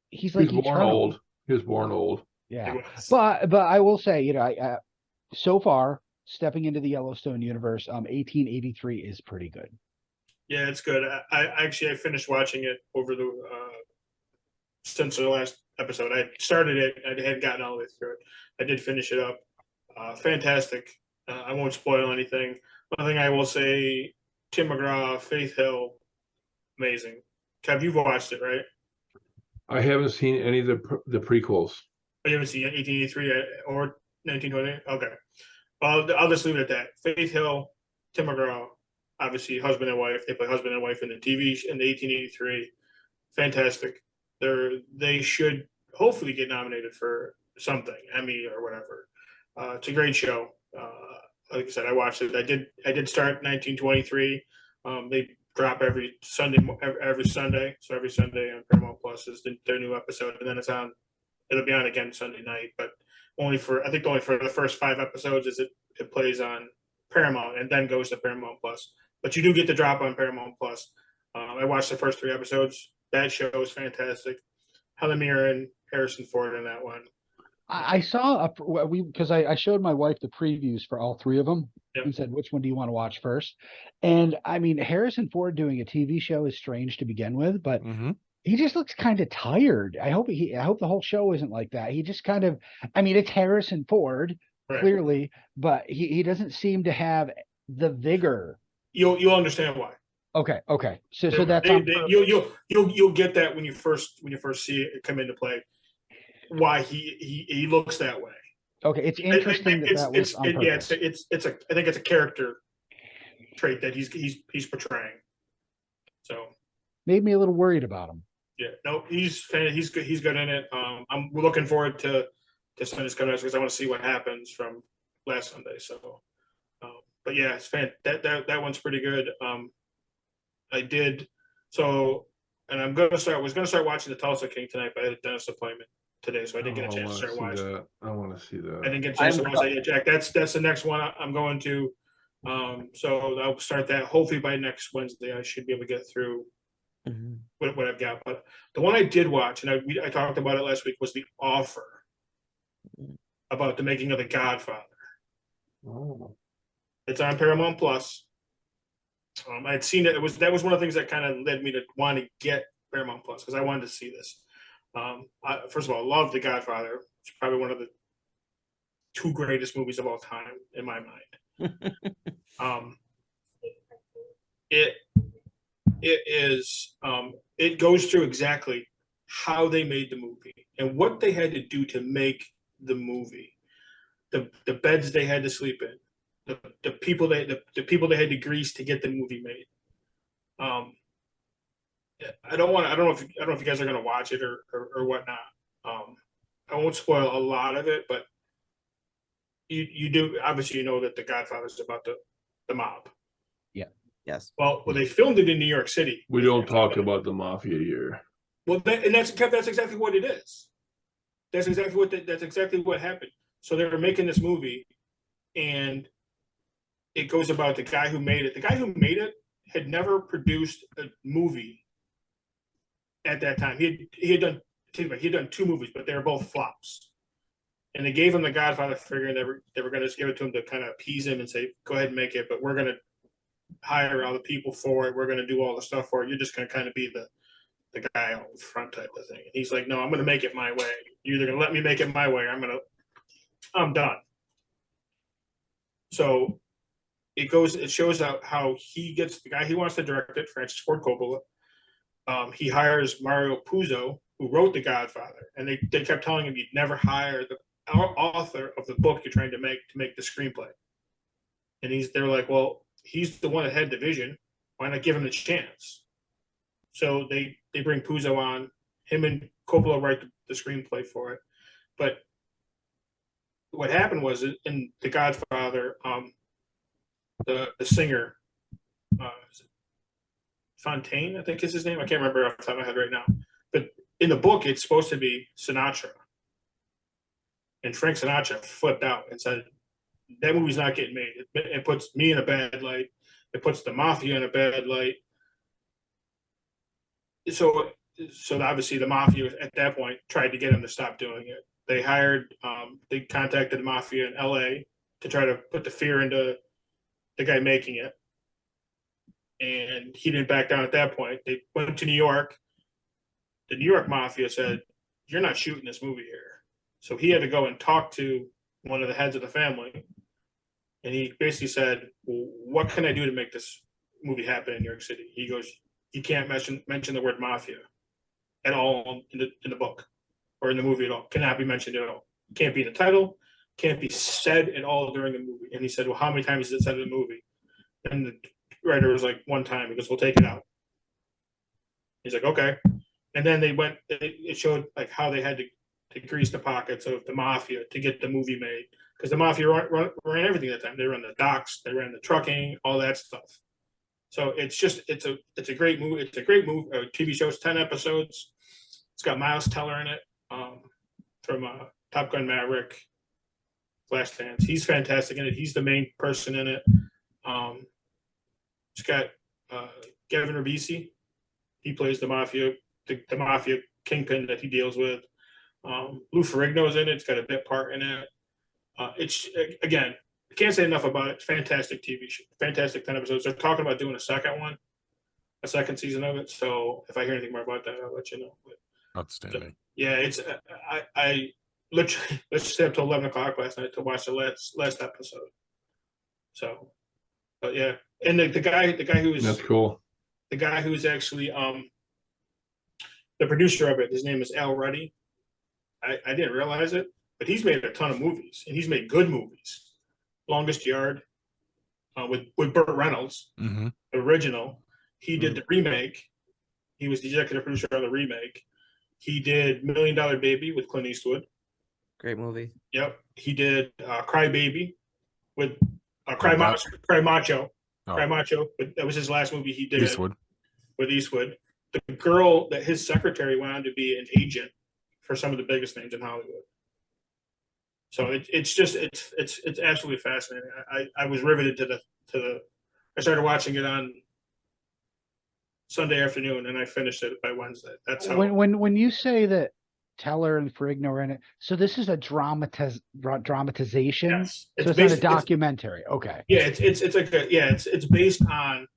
he's like born old. He was born old. Yeah, but I will say, I so far stepping into the Yellowstone universe, 1883 is pretty good. Yeah, it's good. I finished watching it over the since the last episode. I started it. I hadn't gotten all the way through it. I did finish it up. Fantastic. I won't spoil anything. One thing I will say, Tim McGraw, Faith Hill, amazing. Kev, you've watched it, right? I haven't seen any of the prequels. Oh, you haven't seen 1883 or 1920? Okay. I'll just leave it at that. Faith Hill, Tim McGraw, obviously husband and wife. They play husband and wife in the TV in the 1883. Fantastic. They should hopefully get nominated for something, Emmy or whatever. It's a great show. like I said, I watched it. I did start 1923. They drop every Sunday, so every Sunday on Paramount Plus is their new episode, and then it'll be on again Sunday night, but only for the first 5 episodes is it plays on Paramount and then goes to Paramount Plus. But you do get the drop on Paramount Plus. I watched the first 3 episodes. That show is fantastic. Helen Mirren, Harrison Ford in that one. I saw because I showed my wife the previews for all 3 of them Yep. and said, which one do you want to watch first? And I mean, Harrison Ford doing a TV show is strange to begin with, but he just looks kind of tired. I hope the whole show isn't like that. He just kind of, I mean, it's Harrison Ford, Right. clearly, but he doesn't seem to have the vigor. You'll understand why. Okay. So that's you'll get that when you first see it come into play. Why he looks that way. Okay, it's interesting that was on purpose. I think it's a character trait that he's portraying. So made me a little worried about him. Yeah, no, he's good in it. I'm looking forward to Sunday's coming because I want to see what happens from last Sunday. So, but yeah, it's that one's pretty good. I did so, and was gonna start watching the Tulsa King tonight, but I had a dentist appointment today, so I didn't get a chance to start watching. I want to see that. I didn't get a chance to watch that yet, Jack. That's the next one I'm going to. So I'll start that. Hopefully by next Wednesday, I should be able to get through what I've got. But the one I did watch, and I talked about it last week, was The Offer, about the making of The Godfather. Oh. It's on Paramount Plus. I had seen it. That was one of the things that kind of led me to want to get Paramount Plus because I wanted to see this. First of all, I love The Godfather. It's probably one of the 2 greatest movies of all time in my mind. It goes through exactly how they made the movie and what they had to do to make the movie, the beds they had to sleep in, the people they had to grease to get the movie made. I don't know if you guys are going to watch it or whatnot. I won't spoil a lot of it, but you do obviously know that The Godfather is about the mob. Yeah. Yes. Well, they filmed it in New York City. We don't talk about the mafia here. Well, that's exactly what it is. That's exactly what happened. So they were making this movie, and it goes about the guy who made it. The guy who made it had never produced a movie at that time. He had done 2 movies, but they were both flops. And they gave him The Godfather, figuring they were going to just give it to him to kind of appease him and say, "Go ahead and make it, but we're going to hire all the people for it. We're going to do all the stuff for it. You're just going to kind of be the guy on the front type of thing." And he's like, "No, I'm going to make it my way. You're either going to let me make it my way, or I'm done." So it shows out how he gets the guy he wants to direct it, Francis Ford Coppola. He hires Mario Puzo, who wrote The Godfather, and they kept telling him, "You'd never hire the author of the book you're trying to make the screenplay." And they're like, "Well, he's the one that had the vision. Why not give him the chance?" So they bring Puzo on. Him and Coppola write the screenplay for it. But what happened was in The Godfather, the singer, Fontaine, I think is his name. I can't remember off the top of my head right now. But in the book, it's supposed to be Sinatra. And Frank Sinatra flipped out and said, "That movie's not getting made. It puts me in a bad light. It puts the mafia in a bad light." So obviously the mafia at that point tried to get him to stop doing it. They contacted the mafia in LA to try to put the fear into the guy making it. And he didn't back down at that point. They went to New York. The New York mafia said, "You're not shooting this movie here." So he had to go and talk to one of the heads of the family. And he basically said, "Well, what can I do to make this movie happen in New York City?" He goes, "You can't mention the word mafia at all in the book or in the movie at all. Cannot be mentioned at all. Can't be in the title. Can't be said at all during the movie." And he said, "Well, how many times is it said in the movie?" And the writer was like, "1 time." He goes, "We'll take it out." He's like, "Okay." And then it showed like how they had to to grease the pockets of the mafia to get the movie made, because the mafia ran everything at the time. They ran the docks, they ran the trucking, all that stuff. So it's a great movie. It's a great movie. TV show. It's 10 episodes. It's got Miles Teller in it, from Top Gun Maverick, Flashdance. He's fantastic in it. He's the main person in it. It's got Gavin Ribisi. He plays the mafia kingpin that he deals with. Lou Ferrigno's in it. It's got a bit part in it. It's, again, I can't say enough about it. Fantastic TV show. Fantastic 10 episodes. They're talking about doing a second season of it. So if I hear anything more about that, I'll let you know. But, Outstanding. so, yeah, it's I literally let's stay up till 11 o'clock last night to watch the last episode. So, but yeah, and the guy who's That's cool. The guy who's actually the producer of it, his name is Al Ruddy. I didn't realize it, but he's made a ton of movies, and he's made good movies. Longest Yard with Burt Reynolds, Mm-hmm. the original. He did the remake. He was the executive producer on the remake. He did $1 Million Baby with Clint Eastwood. Great movie. Yep. He did Cry Baby with Cry Macho. Oh. Cry Macho. But that was his last movie he did Eastwood. with Eastwood. The girl that his secretary went on to be an agent for some of the biggest names in Hollywood. So it's absolutely fascinating. I was riveted to the. I started watching it on Sunday afternoon, and I finished it by Wednesday. That's how. When you say that Teller and Ferrigno are in it, so this is a dramatization. Yes, So it's not a documentary. Okay. Yeah, it's like it's based on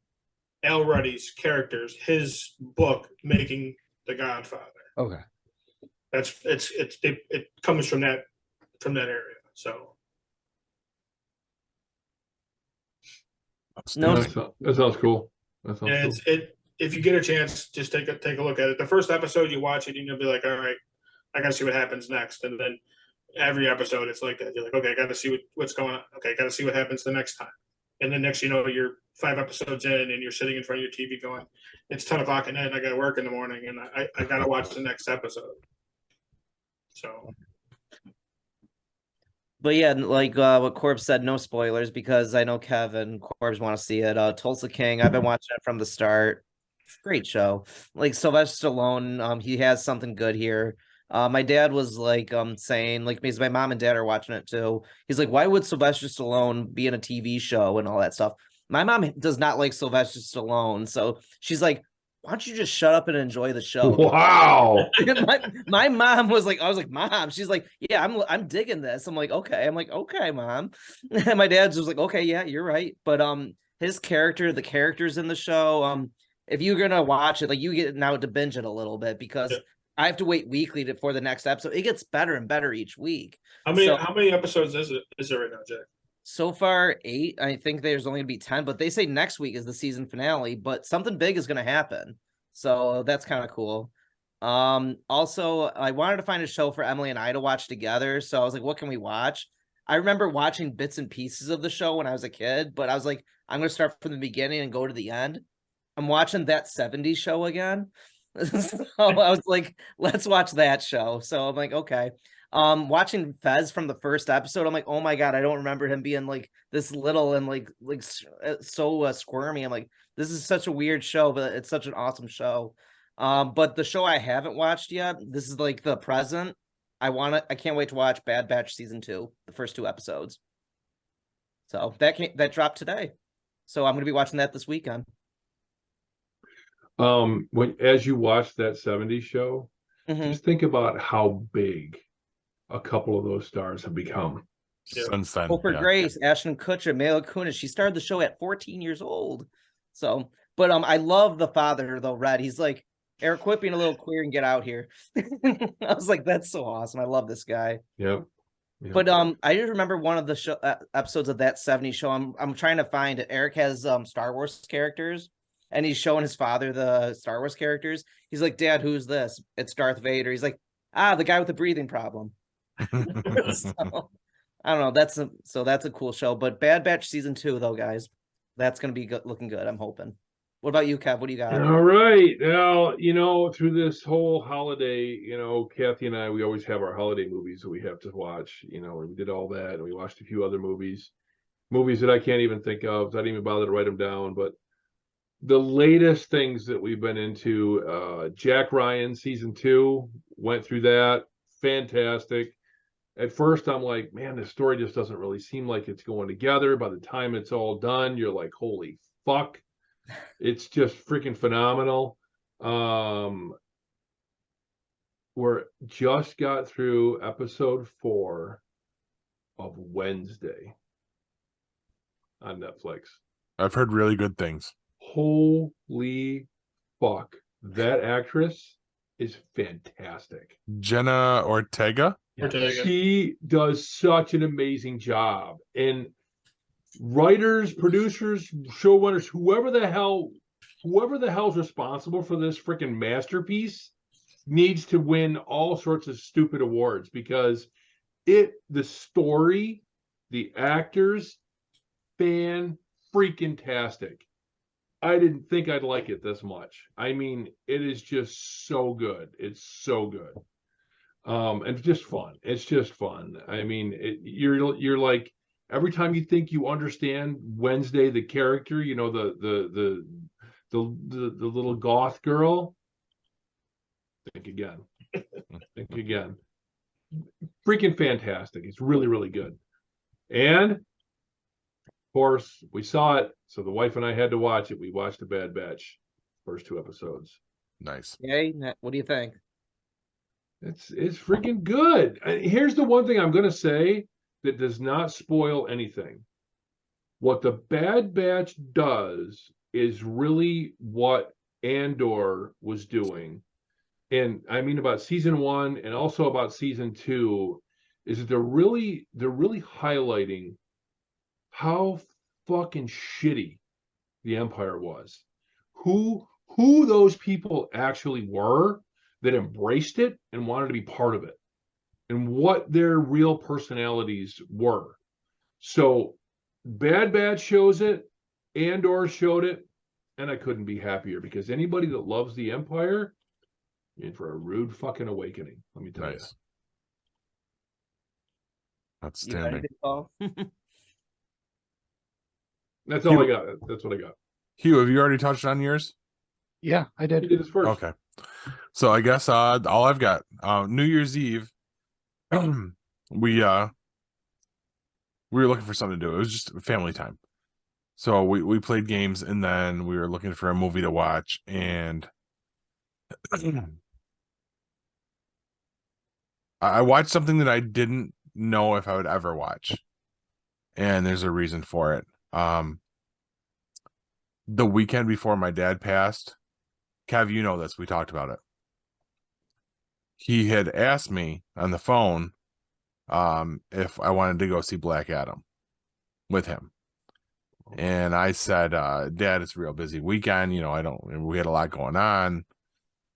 Al Ruddy's characters, his book Making the Godfather. Okay. It comes from that area. So No, That sounds cool. That sounds yeah, cool. if you get a chance, just take a look at it. The first episode you watch it, and you'll be like, all right, I gotta see what happens next. And then every episode it's like that. You're like, okay, I gotta see what's going on. Okay, I gotta see what happens the next time. And then next, you're 5 episodes in, and you're sitting in front of your TV going, it's 10 o'clock at night, I gotta work in the morning, and I gotta watch the next episode. So but yeah, like what Corbs said, no spoilers, because I know Kev and Corbs want to see it. Tulsa King, I've been watching it from the start. Great show. Like Sylvester Stallone, he has something good here. My dad was like saying, like, because my mom and dad are watching it too. He's like, why would Sylvester Stallone be in a TV show and all that stuff? My mom does not like Sylvester Stallone, so she's like, why don't you just shut up and enjoy the show? Wow. my mom was like, I was like, Mom. She's like, yeah, I'm digging this. I'm like, okay. I'm like, okay, Mom. And my dad's just like, okay, yeah, you're right. But his character, the characters in the show, if you're gonna watch it, like, you get now to binge it a little bit, because I have to wait weekly for the next episode. It gets better and better each week. how many episodes is there right now, Jack? So far 8. I think there's only gonna be 10, but they say next week is the season finale, but something big is gonna happen, so that's kind of cool. Also, I wanted to find a show for Emily and I to watch together, so I was like, what can we watch? I remember watching bits and pieces of the show when I was a kid, but I was like, I'm gonna start from the beginning and go to the end. I'm watching That 70s Show again. So I was like, let's watch that show. So I'm like, okay. Watching Fez from the first episode, I'm like, oh my god, I don't remember him being like this little and like so squirmy. I'm like, this is such a weird show, but it's such an awesome show. But the show I haven't watched yet, this is like the present. I can't wait to watch Bad Batch season 2, the first 2 episodes. So that dropped today. So I'm gonna be watching that this weekend. As you watch that 70s show, Mhm. just think about how big a couple of those stars have become. Since then. Hope for yeah. Grace, Ashton Kutcher, Mila Kunis. She started the show at 14 years old. So, but I love the father though, Red. He's like, Eric, quit being a little queer and get out here. I was like, that's so awesome. I love this guy. Yep. But I just remember one of the show episodes of That 70s Show. I'm trying to find it. Eric has Star Wars characters, and he's showing his father the Star Wars characters. He's like, Dad, who's this? It's Darth Vader. He's like, the guy with the breathing problem. So, I don't know. That's a cool show. But Bad Batch season 2 though, guys, that's gonna be looking good. I'm hoping. What about you, Kev? What do you got? All right. Now, through this whole holiday, Kathy and I, we always have our holiday movies that we have to watch, and we did all that, and we watched a few other movies that I can't even think of. I didn't even bother to write them down, but the latest things that we've been into, Jack Ryan season 2, went through that. Fantastic. At first, I'm like, man, the story just doesn't really seem like it's going together. By the time it's all done, you're like, holy fuck. It's just freaking phenomenal. We're just got through episode 4 of Wednesday on Netflix. I've heard really good things. Holy fuck. That actress is fantastic. Jenna Ortega? She does such an amazing job. And writers, producers, showrunners, whoever the hell's responsible for this freaking masterpiece needs to win all sorts of stupid awards, because the story, the actors, freaking-tastic. I didn't think I'd like it this much. I mean, it is just so good. It's so good. And just fun. It's just fun. I mean, you're like, every time you think you understand Wednesday, the character, the little goth girl, think again. Think again. Freaking fantastic. It's really, really good. And of course, we saw it, so the wife and I had to watch it. We watched The Bad Batch, first 2 episodes. Nice. Yay. What do you think? It's freaking good. Here's the one thing I'm going to say that does not spoil anything. What The Bad Batch does is really what Andor was doing. And I mean about season 1 and also about season 2, is that they're really highlighting how fucking shitty the Empire was. Who those people actually were that embraced it and wanted to be part of it, and what their real personalities were. So Bad Batch shows it, Andor showed it, and I couldn't be happier, because anybody that loves the Empire, you're in for a rude fucking awakening, let me tell you. Outstanding. That's all I got. That's what I got. Hugh, have you already touched on yours? Yeah, I He did. did his first. Okay. So I guess all I've got, New Year's Eve, we were looking for something to do. It was just family time. So we played games, and then we were looking for a movie to watch, and I watched something that I didn't know if I would ever watch. And there's a reason for it. The weekend before my dad passed, Kev, you know this, we talked about it. He had asked me on the phone if I wanted to go see Black Adam with him. And I said, Dad, it's a real busy weekend. We had a lot going on.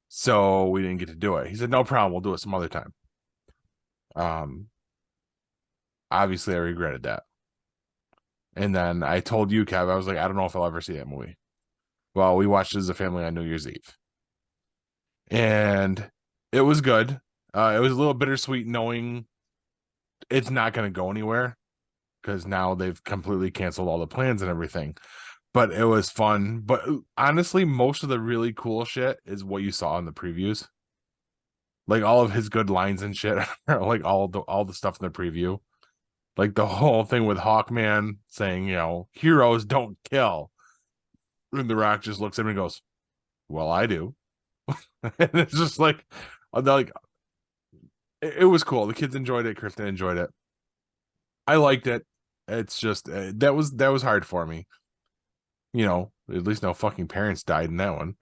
So we didn't get to do it. He said, no problem. We'll do it some other time. Obviously I regretted that. And then I told you, Kev, I was like, I don't know if I'll ever see that movie. Well, we watched it as a family on New Year's Eve. And it was good. It was a little bittersweet knowing it's not going to go anywhere, because now they've completely canceled all the plans and everything. But it was fun. But honestly, most of the really cool shit is what you saw in the previews. Like all of his good lines and shit, like all the stuff in the preview. Like the whole thing with Hawkman saying, heroes don't kill. And The Rock just looks at him and goes, well, I do. And it's just like it was cool. The kids enjoyed it. Kristen enjoyed it. I liked it. It's just that was hard for me. At least no fucking parents died in that one.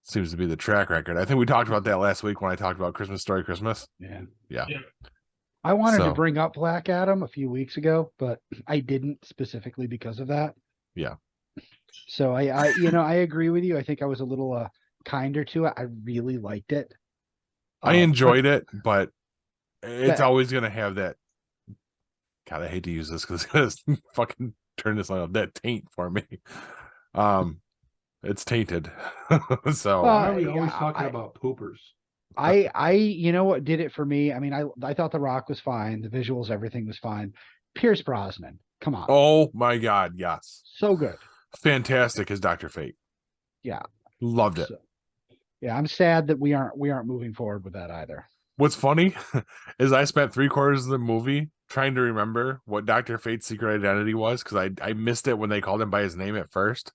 Seems to be the track record. I think we talked about that last week when I talked about Christmas Story Christmas. Yeah. I wanted to bring up Black Adam a few weeks ago, but I didn't, specifically because of that. Yeah. So I agree with you. I think I was a little kinder to it. I really liked it. I enjoyed it, but it's always going to have that. God, I hate to use this because it's going to fucking turn this on that taint for me. It's tainted. So Why are we always yeah, talking about poopers? you know what did it for me? I mean, I thought The Rock was fine. The visuals, everything was fine. Pierce Brosnan, come on. oh my god, yes. So good. Fantastic as Dr. Fate. Yeah. Loved it. So, yeah, I'm sad that we aren't moving forward with that either. What's funny is I spent 3/4 of the movie trying to remember what Dr. Fate's secret identity was because I missed it when they called him by his name at first.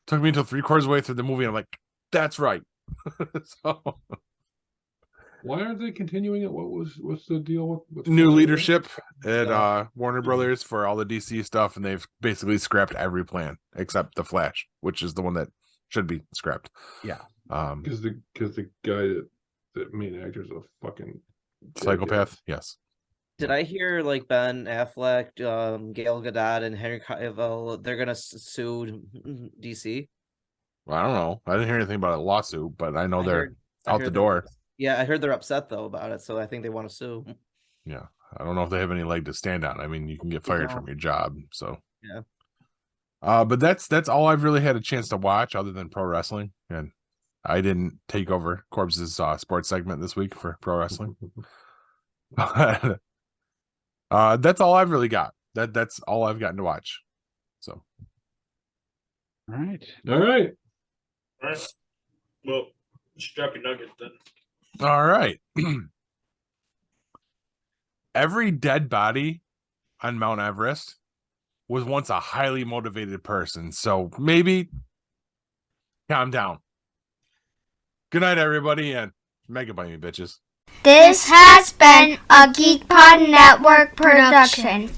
Took me until 3/4 of the way through the movie. And I'm like, that's right. So, Why aren't they continuing it? What's the deal with new leadership at Yeah. Warner Brothers for all the DC stuff, and they've basically scrapped every plan except the Flash, which is the one that should be scrapped. Yeah. Because the guy that main actor is a fucking Psychopath. Yes. Did I hear like Ben Affleck, Gal Gadot, and Henry Cavill? They're gonna sue DC. Well, I don't know. I didn't hear anything about a lawsuit, but I know they're I out the heard door. Yeah, I heard they're upset though about it, so I think they want to sue. Yeah. I don't know if they have any leg to stand on. I mean, you can get fired from your job. So Yeah. But that's all I've really had a chance to watch other than pro wrestling. And I didn't take over Corbs's sports segment this week for pro wrestling. But that's all I've really got. That's all I've gotten to watch. So All right. All right. All right. Well, you should drop your nugget then. all right. Every dead body on Mount Everest was once a highly motivated person. So maybe calm down. Good night, everybody, and megabyte me, bitches. This has been a GeekPod Network production.